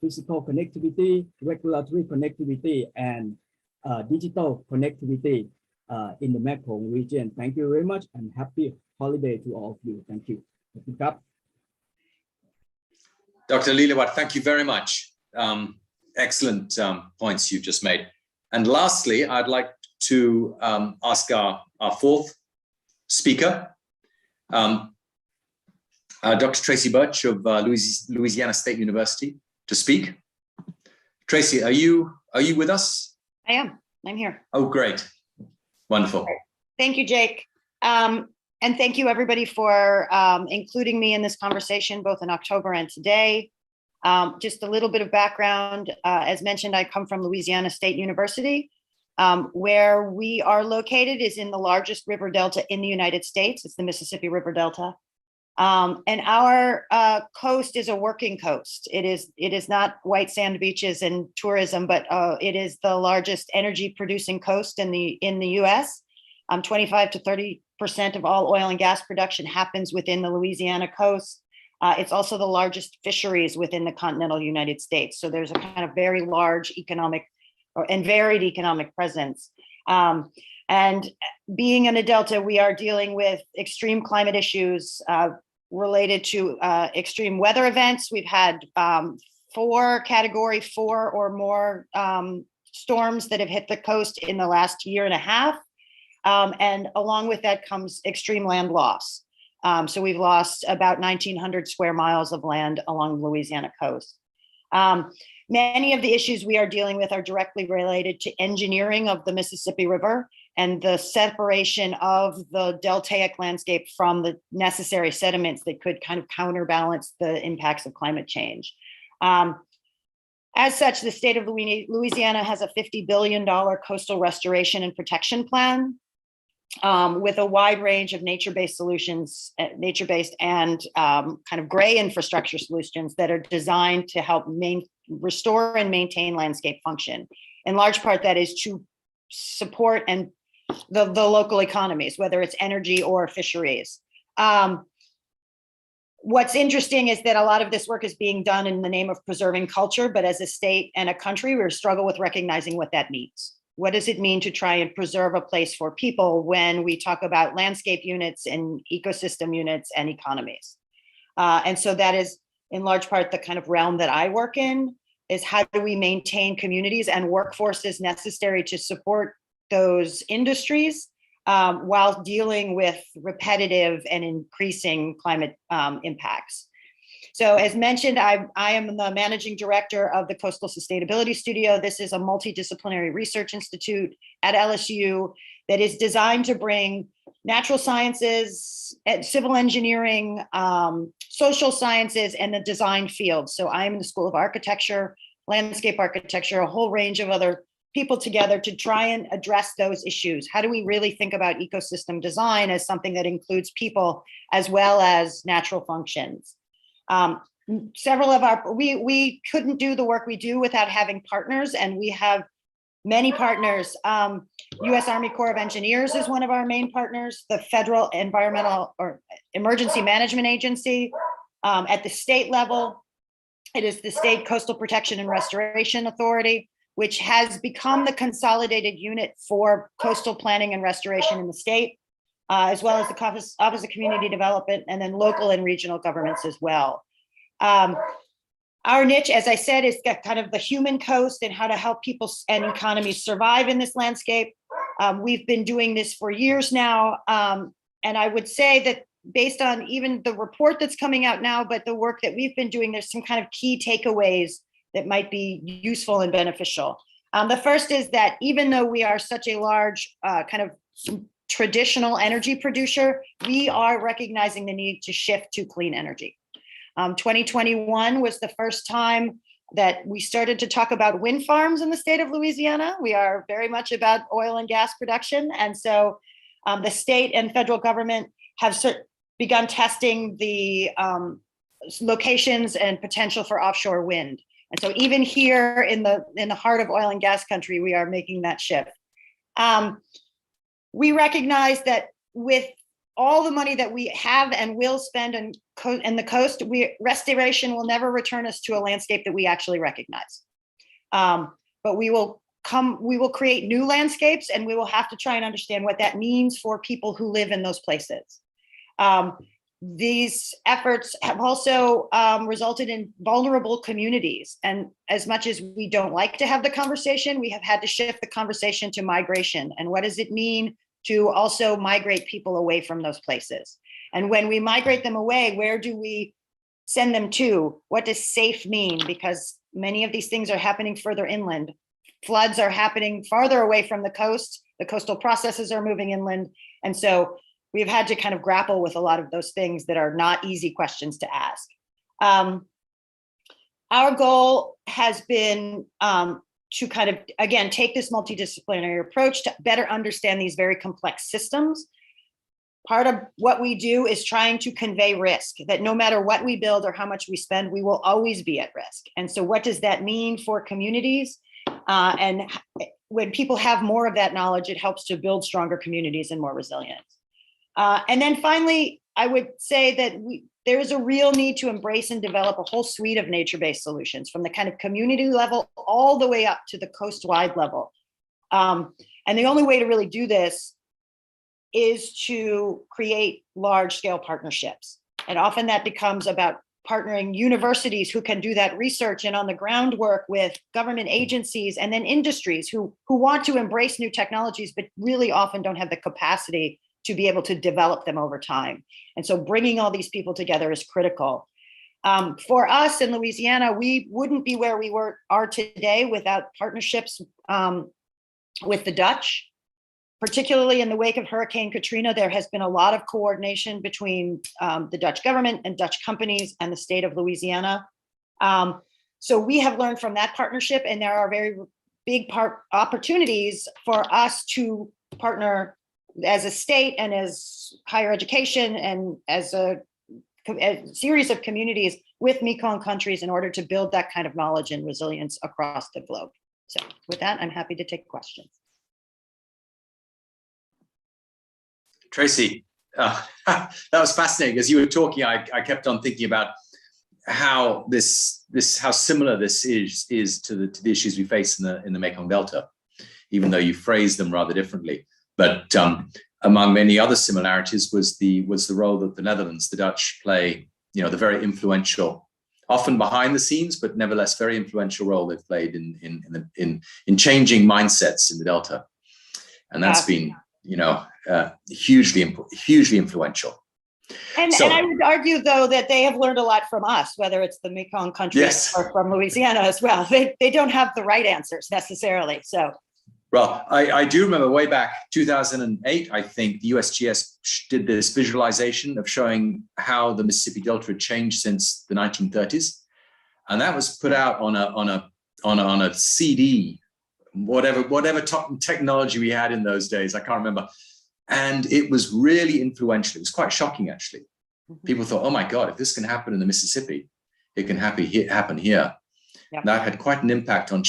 physical connectivity, regulatory connectivity, and digital connectivity in the Mekong region. Thank you very much, and happy holiday to all of you. Thank you. Dr. Lilawat, thank you very much. Excellent points you've just made. And lastly, I'd like to ask our fourth speaker, Dr. Tracy Butch of Louisiana State University, to speak. Tracy, are you with us? I am. I'm here. Oh, great. Wonderful. Thank you, Jake. And thank you, everybody, for including me in this conversation, both in October and today. Just a little bit of background. As mentioned, I come from Louisiana State University. Where we are located is in the largest river delta in the United States. It's the Mississippi River Delta. And our coast is a working coast. It is not white sand beaches and tourism, but it is the largest energy producing coast in the U.S. 25 to 30% of all oil and gas production happens within the Louisiana coast. It's also the largest fisheries within the continental United States. So there's a kind of very large economic and varied economic presence. And being in a delta, we are dealing with extreme climate issues related to extreme weather events. We've had 4 category 4 or more storms that have hit the coast in the last year and a half. And along with that comes extreme land loss. So we've lost about 1,900 square miles of land along the Louisiana coast. Many of the issues we are dealing with are directly related to engineering of the Mississippi River and the separation of the deltaic landscape from the necessary sediments that could kind of counterbalance the impacts of climate change. As such, the state of Louisiana has a $50 billion coastal restoration and protection plan with a wide range of nature-based solutions, nature-based and kind of gray infrastructure solutions that are designed to help restore and maintain landscape function. In large part, that is to support and the local economies, whether it's energy or fisheries. What's interesting is that a lot of this work is being done in the name of preserving culture, but as a state and a country, we struggle with recognizing what that means. What does it mean to try and preserve a place for people when we talk about landscape units and ecosystem units and economies? And so that is in large part the kind of realm that I work in, is how do we maintain communities and workforces necessary to support those industries while dealing with repetitive and increasing climate impacts. So as mentioned, I am the managing director of the Coastal Sustainability Studio. This is a multidisciplinary research institute at LSU that is designed to bring natural sciences, civil engineering, social sciences, and the design field. So I'm in the School of Architecture, landscape architecture, a whole range of other people together to try and address those issues. How do we really think about ecosystem design as something that includes people as well as natural functions? Several of we couldn't do the work we do without having partners, and we have many partners. U.S. Army Corps of Engineers is one of our main partners, the Federal Environmental or Emergency Management Agency. At the state level, it is the State Coastal Protection and Restoration Authority, which has become the consolidated unit for coastal planning and restoration in the state, as well as the Office of Community Development, and then local and regional governments as well. Our niche, as I said, is kind of the human coast and how to help people and economies survive in this landscape. We've been doing this for years now. And I would say that based on even the report that's coming out now, but the work that we've been doing, there's some kind of key takeaways that might be useful and beneficial. The first is that even though we are such a large kind of traditional energy producer, we are recognizing the need to shift to clean energy. 2021 was the first time that we started to talk about wind farms in the state of Louisiana. We are very much about oil and gas production. And so the state and federal government have begun testing the locations and potential for offshore wind. And so even here in the heart of oil and gas country, we are making that shift. We recognize that with all the money that we have and will spend in the coast, restoration will never return us to a landscape that we actually recognize. But we will create new landscapes, and we will have to try and understand what that means for people who live in those places. These efforts have also resulted in vulnerable communities. And as much as we don't like to have the conversation, we have had to shift the conversation to migration. And what does it mean to also migrate people away from those places? And when we migrate them away, where do we send them to? What does safe mean? Because many of these things are happening further inland. Floods are happening farther away from the coast. The coastal processes are moving inland. And so we've had to kind of grapple with a lot of those things that are not easy questions to ask. Our goal has been to kind of, again, take this multidisciplinary approach to better understand these very complex systems. Part of what we do is trying to convey risk, that no matter what we build or how much we spend, we will always be at risk. And so what does that mean for communities? And when people have more of that knowledge, it helps to build stronger communities and more resilience. And then finally, I would say that there is a real need to embrace and develop a whole suite of nature-based solutions, from the kind of community level all the way up to the coast-wide level. And the only way to really do this is to create large-scale partnerships. And often that becomes about partnering universities who can do that research and on the ground work with government agencies, and then industries who want to embrace new technologies, but really often don't have the capacity to be able to develop them over time. And so bringing all these people together is critical. For us in Louisiana, we wouldn't be where we are today without partnerships with the Dutch. Particularly in the wake of Hurricane Katrina, there has been a lot of coordination between the Dutch government and Dutch companies and the state of Louisiana. So we have learned from that partnership, and there are very big opportunities for us to partner as a state and as higher education and as a series of communities with Mekong countries in order to build that kind of knowledge and resilience across the globe. So with that, I'm happy to take questions. Tracy, that was fascinating. As you were talking, I kept on thinking about how how similar this is to the issues we face in the Mekong Delta, even though you phrased them rather differently. But among many other similarities was the role that the Netherlands, the Dutch, play. You know, the very influential, often behind the scenes, but nevertheless very influential role they've played in changing mindsets in the Delta, and that's been, you know, hugely influential. And I would argue, though, that they have learned a lot from us, whether it's the Mekong countries, yes, or from Louisiana as well. They don't have the right answers necessarily. So, well, I do remember way back 2008, I think the USGS did this visualization of showing how the Mississippi Delta had changed since the 1930s, and that was put out on a CD. Whatever technology we had in those days, I can't remember. And it was really influential. It was quite shocking, actually. People thought, oh my God, if this can happen in the Mississippi, it can happen here. Yep. That had quite an impact on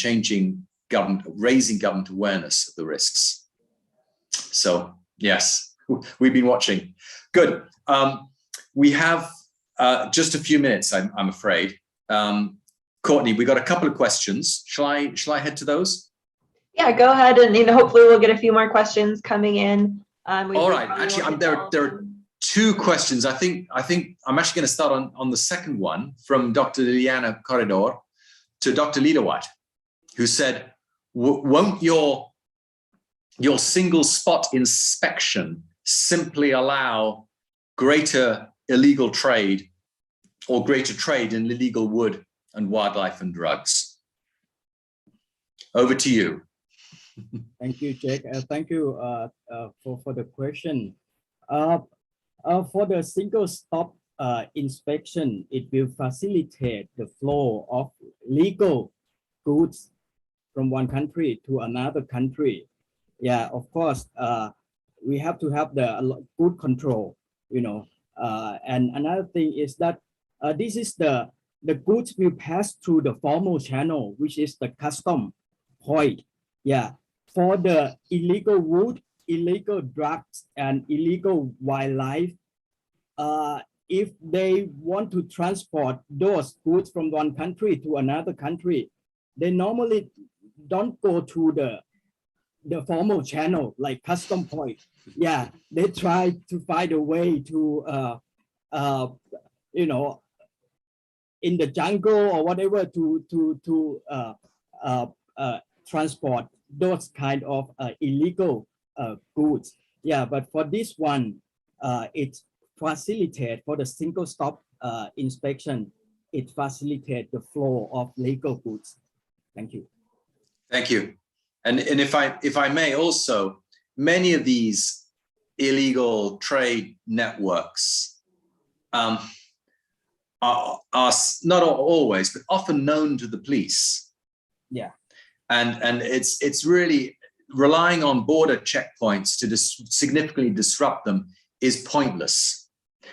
raising government awareness of the risks. So yes, we've been watching. Good. We have just a few minutes, I'm afraid. Courtney, we got a couple of questions. Shall I head to those? Yeah, go ahead, and hopefully we'll get a few more questions coming in. All right. Actually, there are two questions. I think I'm actually going to start on the second one from Dr. Liliana Corredor to Dr. Liederweit, who said, "Won't your single spot inspection simply allow greater illegal trade or greater trade in illegal wood and wildlife and drugs?" Over to you. Thank you, Jake. Thank you for the question. For the single stop inspection, it will facilitate the flow of legal goods from one country to another country. Yeah, of course, we have to have the good control, and another thing is that this is the goods will pass through the formal channel, which is the custom point. Yeah. For the illegal wood, illegal drugs, and illegal wildlife, if they want to transport those goods from one country to another country, they normally don't go to the formal channel like custom point. Yeah, they try to find a way to, in the jungle or whatever to transport those kind of illegal goods. Yeah, but for this one, it facilitates for the single stop inspection. It facilitates the flow of legal goods. Thank you. Thank you. And if I may also, many of these illegal trade networks are not always, but often known to the police. Yeah. And it's really relying on border checkpoints to significantly disrupt them is pointless.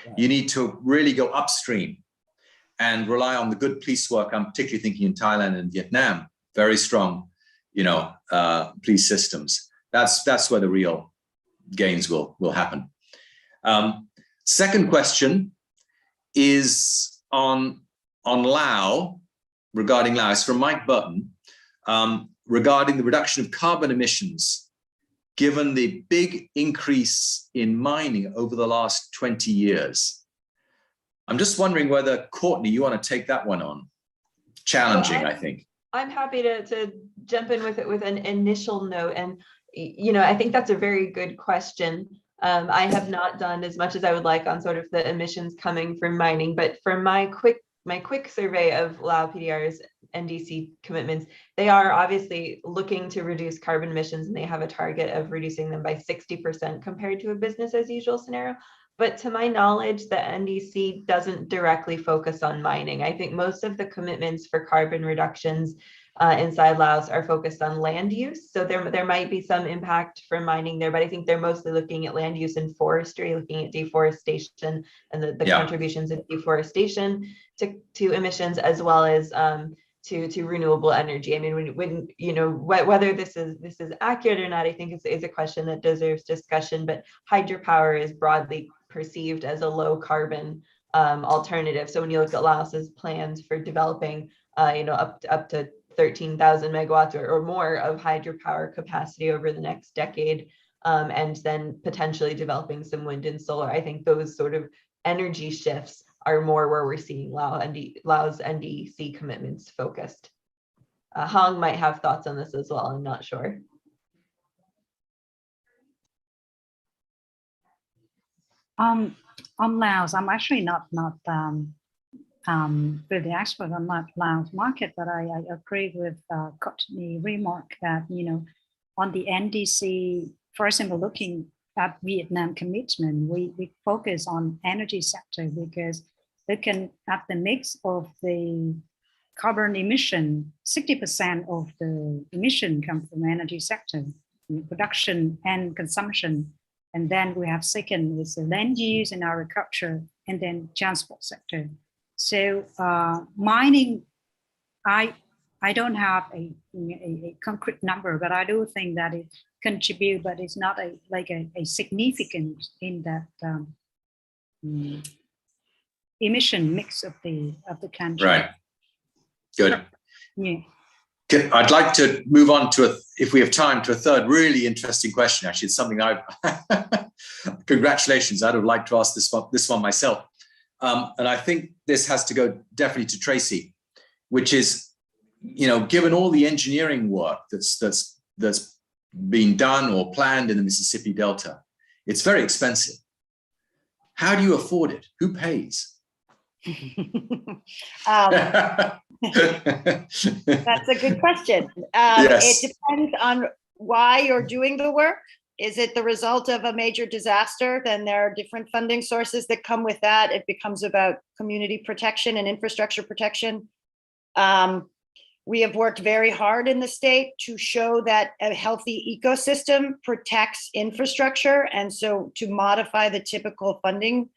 Right. You need to really go upstream and rely on the good police work. I'm particularly thinking in Thailand and Vietnam, very strong, police systems. That's where the real gains will happen. Second question is on Lao, regarding Lao. It's from Mike Burton, regarding the reduction of carbon emissions, given the big increase in mining over the last 20 years. I'm just wondering whether, Courtney, you want to take that one on? Challenging, Well, I think. I'm happy to jump in with it with an initial note. And, I think that's a very good question. I have not done as much as I would like on sort of the emissions coming from mining, but for my quick survey of Lao PDR's NDC commitments, they are obviously looking to reduce carbon emissions, and they have a target of reducing them by 60% compared to a business as usual scenario. But to my knowledge, the NDC doesn't directly focus on mining. I think most of the commitments for carbon reductions inside Laos are focused on land use. So there might be some impact from mining there, but I think they're mostly looking at land use and forestry, looking at deforestation and the contributions of deforestation to emissions, as well as to renewable energy. I mean, when whether this is accurate or not, I think is a question that deserves discussion. But hydropower is broadly perceived as a low carbon alternative. So when you look at Laos's plans for developing, up to 13,000 megawatts or more of hydropower capacity over the next decade, and then potentially developing some wind and solar, I think those sort of energy shifts are more where we're seeing Laos NDC commitments focused. Hong might have thoughts on this as well. I'm not sure. On Laos, I'm actually not really expert on Laos market, but I agree with Courtney's remark that on the NDC, for example, looking at Vietnam commitment, we focus on energy sector because looking at the mix of the carbon emission, 60% of the emission come from energy sector, production and consumption. And then we have second is the land use and agriculture, and then transport sector. So mining, I don't have a concrete number, but I do think that it contributes, but it's not a significant in that emission mix of the country. Right. Good. Yeah. I'd like to move on to, if we have time, to a third really interesting question. Actually, it's something congratulations, I'd have liked to ask this one myself. And I think this has to go definitely to Tracy, which is, given all the engineering work that's been done or planned in the Mississippi Delta, it's very expensive. How do you afford it? Who pays? That's a good question. Yes. It depends on why you're doing the work. Is it the result of a major disaster? Then there are different funding sources that come with that. It becomes about community protection and infrastructure protection. We have worked very hard in the state to show that a healthy ecosystem protects infrastructure. And so to modify the typical funding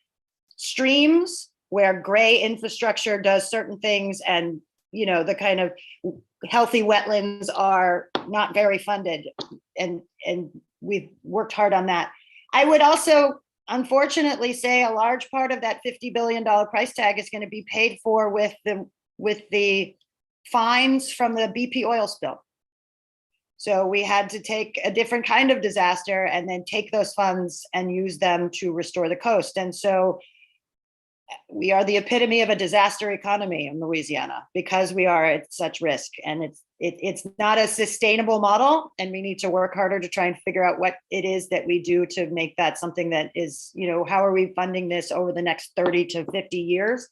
streams where gray infrastructure does certain things and the kind of healthy wetlands are not very funded, and we've worked hard on that. I would also unfortunately say a large part of that $50 billion price tag is going to be paid for with the fines from the BP oil spill. So we had to take a different kind of disaster and then take those funds and use them to restore the coast. And so we are the epitome of a disaster economy in Louisiana because we are at such risk, and it's not a sustainable model, and we need to work harder to try and figure out what it is that we do to make that something that is, how are we funding this over the next 30 to 50 years?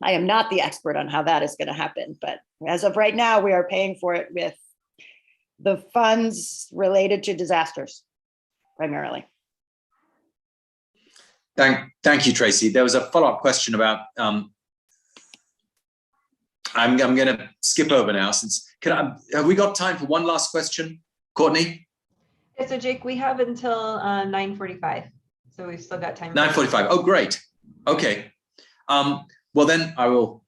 I am not the expert on how that is going to happen, but as of right now, we are paying for it with the funds related to disasters primarily. Thank you, Tracy. There was a follow-up question about I'm going to skip over now since, have we got time for one last question? Courtney? Yeah, so Jake, we have until 9:45. So we've still got time. 9:45. Oh, great. Okay. Well, then I will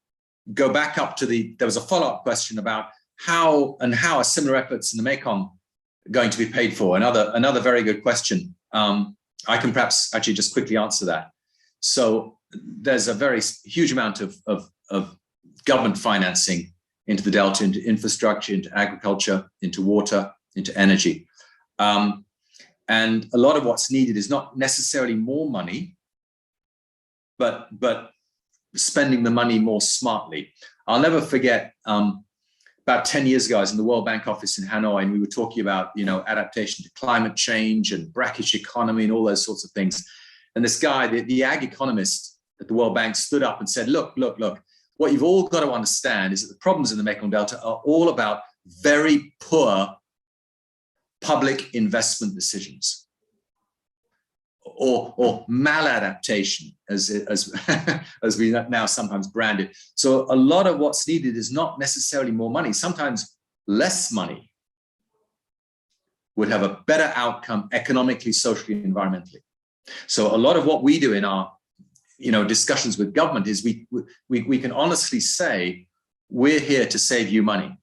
go back up to there was a follow-up question about how are similar efforts in the Mekong going to be paid for? Another very good question. I can perhaps actually just quickly answer that. So there's a very huge amount of government financing into the Delta, into infrastructure, into agriculture, into water, into energy. And a lot of what's needed is not necessarily more money, but spending the money more smartly. I'll never forget, about 10 years ago, I was in the World Bank office in Hanoi, and we were talking about, adaptation to climate change and brackish economy and all those sorts of things. And this guy, the ag economist at the World Bank, stood up and said, look, what you've all got to understand is that the problems in the Mekong Delta are all about very poor public investment decisions, or maladaptation, as we now sometimes brand it. So a lot of what's needed is not necessarily more money. Sometimes less money would have a better outcome economically, socially, environmentally. So a lot of what we do in our discussions with government is we can honestly say, we're here to save you money.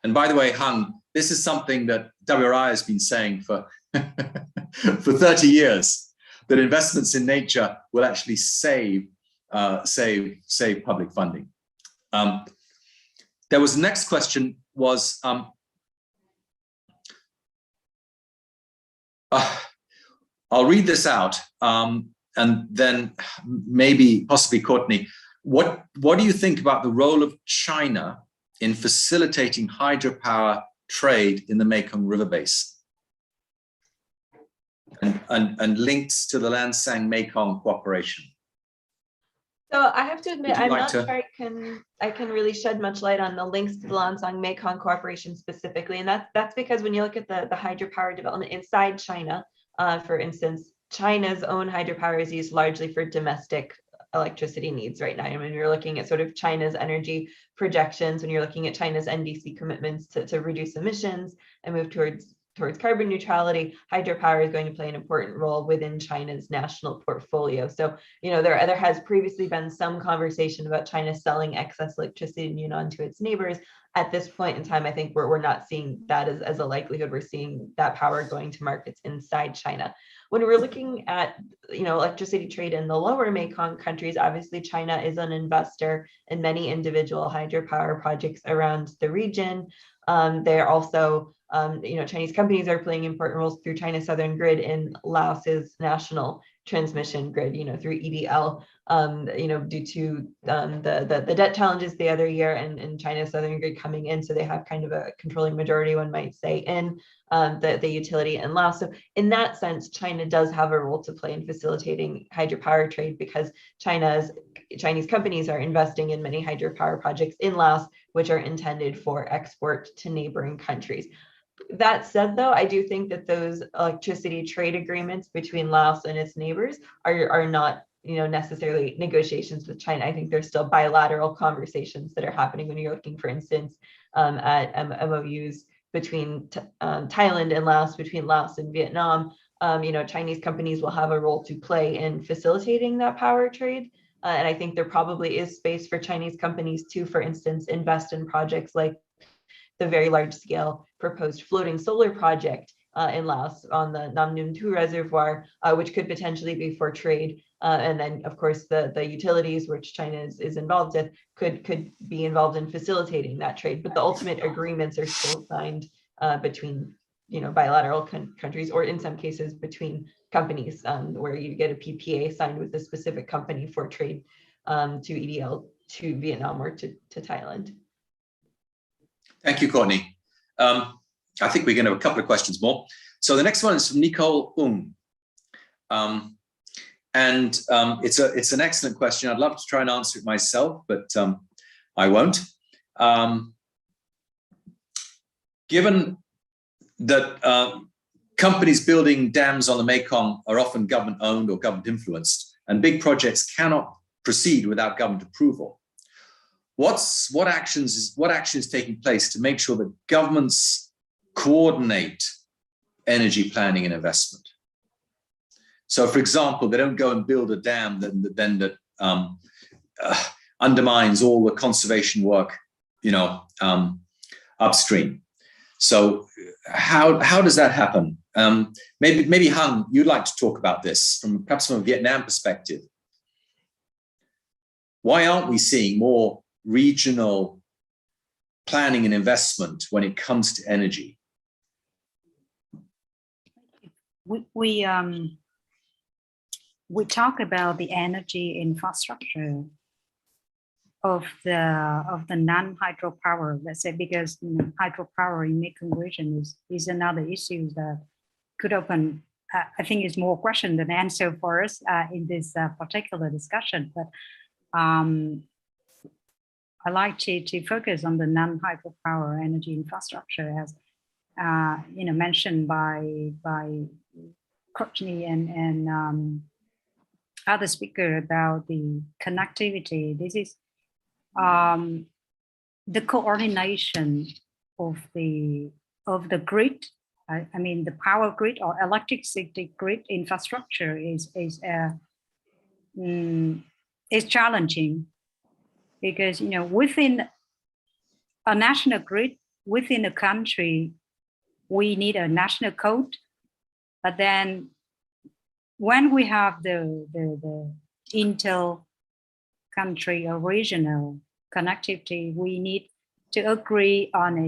And by the way, Hung, this is something that WRI has been saying for 30 years, that investments in nature will actually save public funding. There was the next question was, I'll read this out, and then possibly Courtney, what do you think about the role of China in facilitating hydropower trade in the Mekong River Basin and links to the Lansang Mekong cooperation? So I have to admit, I'm not sure I can really shed much light on the links to the Lansang Mekong cooperation specifically, and that's because when you look at the hydropower development inside China, for instance, China's own hydropower is used largely for domestic electricity needs right now. I mean, you're looking at sort of China's energy projections, when you're looking at China's NDC commitments to reduce emissions and move towards carbon neutrality, hydropower is going to play an important role within China's national portfolio. So, there has previously been some conversation about China selling excess electricity in Yunnan to its neighbors. At this point in time, I think we're not seeing that as a likelihood. We're seeing that power going to markets inside China. When we're looking at, electricity trade in the lower Mekong countries, obviously China is an investor in many individual hydropower projects around the region. They're also, Chinese companies are playing important roles through China Southern Grid in Laos's national transmission grid, through EDL, due to the debt challenges the other year and China Southern Grid coming in. So they have kind of a controlling majority, one might say, in the utility in Laos. So in that sense, China does have a role to play in facilitating hydropower trade, because Chinese companies are investing in many hydropower projects in Laos, which are intended for export to neighboring countries. That said, though, I do think that those electricity trade agreements between Laos and its neighbors are not, necessarily negotiations with China. I think there's still bilateral conversations that are happening when you're looking, for instance, at MOUs between Thailand and Laos, between Laos and Vietnam. Chinese companies will have a role to play in facilitating that power trade. And I think there probably is space for Chinese companies to, for instance, invest in projects like the very large scale proposed floating solar project in Laos on the Nam Nung 2 reservoir, which could potentially be for trade. And then, of course, the utilities, which China is involved with, could be involved in facilitating that trade. But the ultimate agreements are still signed between bilateral countries, or in some cases between companies, where you get a PPA signed with a specific company for trade to EDL, to Vietnam, or to Thailand. Thank you, Courtney. I think we're going to have a couple of questions more. So the next one is from Nicole Ung. It's an excellent question. I'd love to try and answer it myself, but I won't. Given that companies building dams on the Mekong are often government owned or government influenced, and big projects cannot proceed without government approval, what action is taking place to make sure that governments coordinate energy planning and investment? So, for example, they don't go and build a dam that undermines all the conservation work, upstream. So, how does that happen? Maybe Hung, you'd like to talk about this perhaps from a Vietnam perspective. Why aren't we seeing more regional planning and investment when it comes to energy? We talk about the energy infrastructure of the non-hydropower, let's say, because hydropower in Mekong region is another issue that could open, I think it's more question than answer for us in this particular discussion. But I like to focus on the non-hydropower energy infrastructure, as mentioned by Courtney and other speaker about the connectivity. This is the coordination of the grid. I mean, the power grid or electricity grid infrastructure is challenging, because within a national grid, within a country, we need a national code. But then when we have the inter-country or regional connectivity, we need to agree on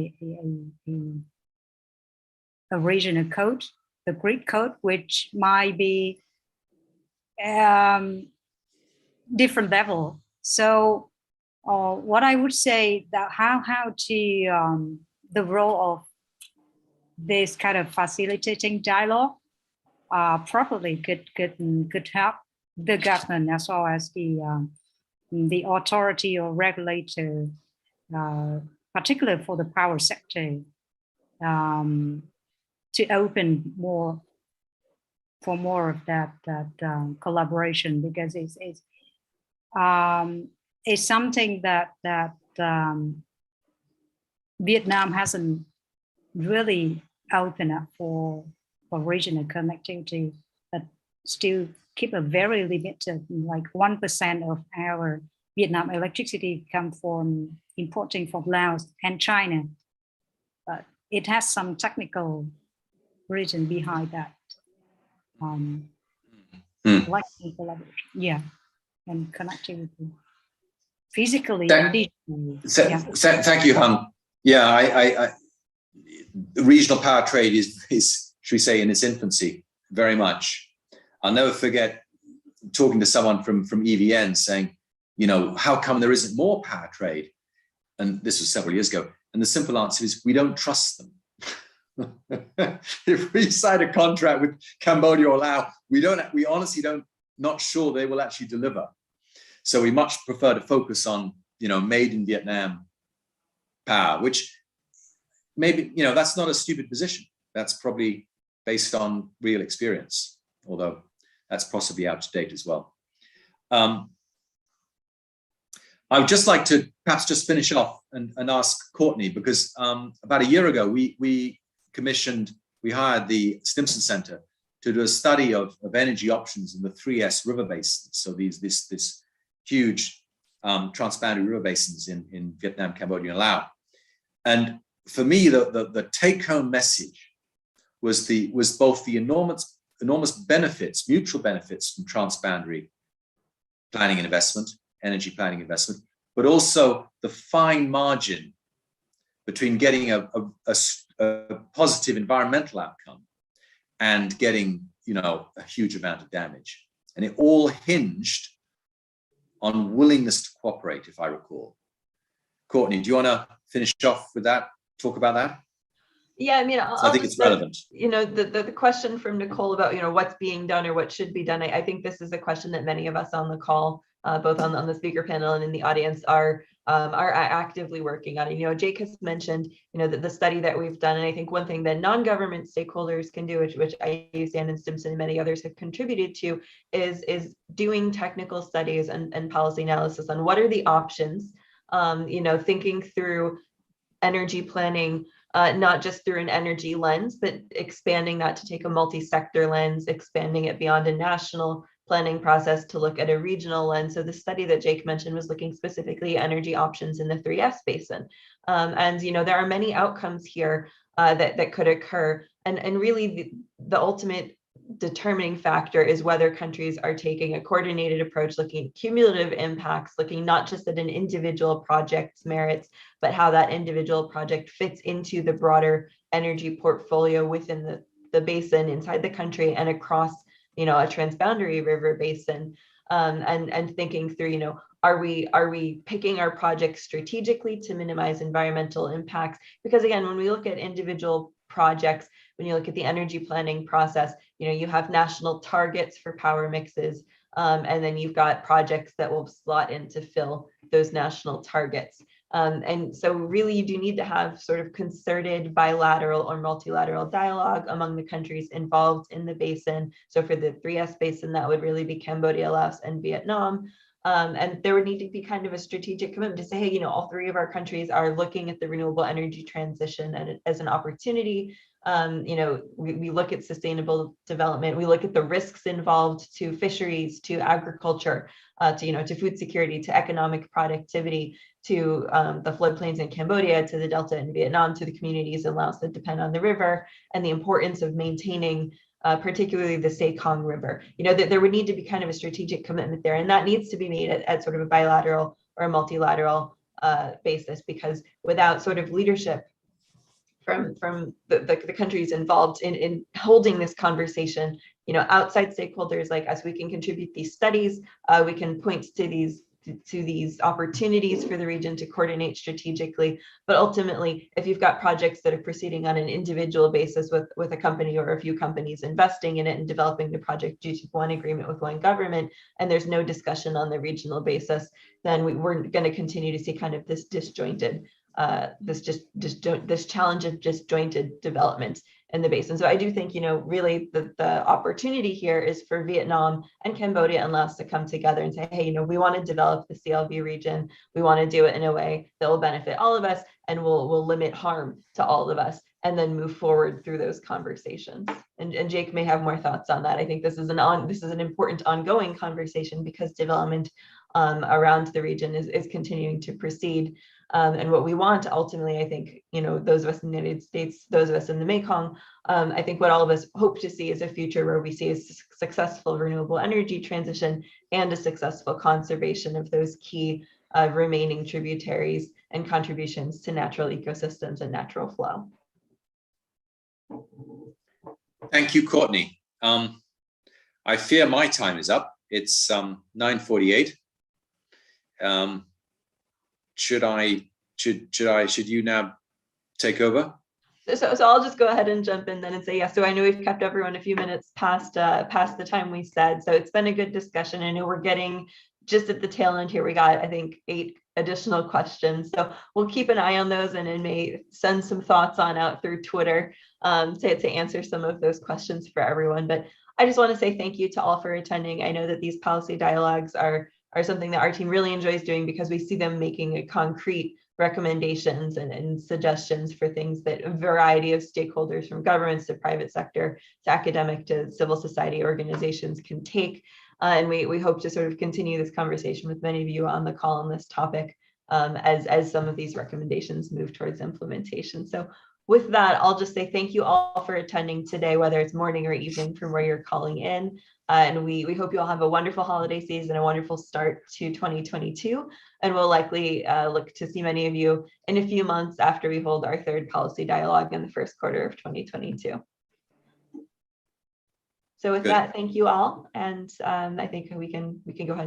a regional code, the grid code, which might be different level. So what I would say that how to the role of this kind of facilitating dialogue probably could help the government as well as the authority or regulator, particularly for the power sector, to open more of that collaboration, because it's something that Vietnam hasn't really opened up for regional connectivity, but still keep a very limited, like 1% of our Vietnam electricity come from importing from Laos and China. But it has some technical reason behind that. Like collaboration, yeah, and connectivity, physically and digitally. Thank you, Hung. Yeah, I the regional power trade is, should we say, in its infancy, very much. I'll never forget talking to someone from EVN saying, how come there isn't more power trade? And this was several years ago. And the simple answer is, we don't trust them. If we sign a contract with Cambodia or Laos, we honestly not sure they will actually deliver. So we much prefer to focus on, made in Vietnam power, which maybe, that's not a stupid position. That's probably based on real experience, although that's possibly out of date as well. I would just like to perhaps just finish off and ask Courtney, because about a year ago, we hired the Stimson Center to do a study of energy options in the 3S river basins. So this huge transboundary river basins in Vietnam, Cambodia, and Laos. And for me, the take-home message was both the enormous benefits, mutual benefits from transboundary planning and investment, energy planning investment, but also the fine margin between getting a positive environmental outcome and getting, a huge amount of damage. And it all hinged on willingness to cooperate, if I recall. Courtney, do you want to finish off with that? Talk about that? Yeah, I mean, I think it's relevant. The question from Nicole about, what's being done or what should be done. I think this is a question that many of us on the call, both on the speaker panel and in the audience, are actively working on it. Jake has mentioned, the study that we've done, and I think one thing that non-government stakeholders can do, which IUCN and Stimson and many others have contributed to, is doing technical studies and policy analysis on what are the options thinking through energy planning, not just through an energy lens, but expanding that to take a multi-sector lens, expanding it beyond a national planning process to look at a regional lens. So the study that Jake mentioned was looking specifically at energy options in the 3S basin. And there are many outcomes here that could occur. And really the ultimate determining factor is whether countries are taking a coordinated approach, looking at cumulative impacts, looking not just at an individual project's merits, but how that individual project fits into the broader energy portfolio within the basin, inside the country, and across a transboundary river basin, and thinking through, are we picking our projects strategically to minimize environmental impacts? Because again, when we look at individual projects, when you look at the energy planning process, you have national targets for power mixes, and then you've got projects that will slot in to fill those national targets. And so really you do need to have sort of concerted bilateral or multilateral dialogue among the countries involved in the basin. So for the 3S basin, that would really be Cambodia, Laos, and Vietnam. And there would need to be kind of a strategic commitment to say, hey, all three of our countries are looking at the renewable energy transition and as an opportunity. We look at sustainable development, we look at the risks involved to fisheries, to agriculture, to food security, to economic productivity, to the floodplains in Cambodia, to the Delta in Vietnam, to the communities in Laos that depend on the river, and the importance of maintaining particularly the Mekong River. That there would need to be kind of a strategic commitment there, and that needs to be made at sort of a bilateral or a multilateral basis, because without sort of leadership from the countries involved in holding this conversation, outside stakeholders like us, we can contribute these studies, we can point to these opportunities for the region to coordinate strategically. But ultimately, if you've got projects that are proceeding on an individual basis with a company or a few companies investing in it and developing the project due to one agreement with one government, and there's no discussion on the regional basis, then we're going to continue to see kind of this disjointed, this challenge of disjointed development in the basin. So I do think, really the opportunity here is for Vietnam and Cambodia and Laos to come together and say, hey, we want to develop the CLV region. We want to do it in a way that will benefit all of us and will limit harm to all of us, and then move forward through those conversations. And Jake may have more thoughts on that. I think this is an important ongoing conversation, because development around the region is continuing to proceed. And what we want ultimately, I think, those of us in the United States, those of us in the Mekong, I think what all of us hope to see is a future where we see a successful renewable energy transition and a successful conservation of those key remaining tributaries and contributions to natural ecosystems and natural flow. Thank you, Courtney. I fear my time is up. It's 9:48. Should you now take over? So I'll just go ahead and jump in then and say, yeah, so I know we've kept everyone a few minutes past the time we said, so it's been a good discussion. I know we're getting just at the tail end here. We got, I think, 8 additional questions. So we'll keep an eye on those and may send some thoughts on out through Twitter to answer some of those questions for everyone. But I just want to say thank you to all for attending. I know that these policy dialogues are something that our team really enjoys doing, because we see them making a concrete recommendations and suggestions for things that a variety of stakeholders, from governments to private sector to academic to civil society organizations, can take. And we hope to sort of continue this conversation with many of you on the call on this topic as some of these recommendations move towards implementation. So with that, I'll just say thank you all for attending today, whether it's morning or evening from where you're calling in. And we hope you all have a wonderful holiday season, a wonderful start to 2022. And we'll likely look to see many of you in a few months after we hold our 3rd policy dialogue in the 1st quarter of 2022. So with that, thank you all. And I think we can go ahead and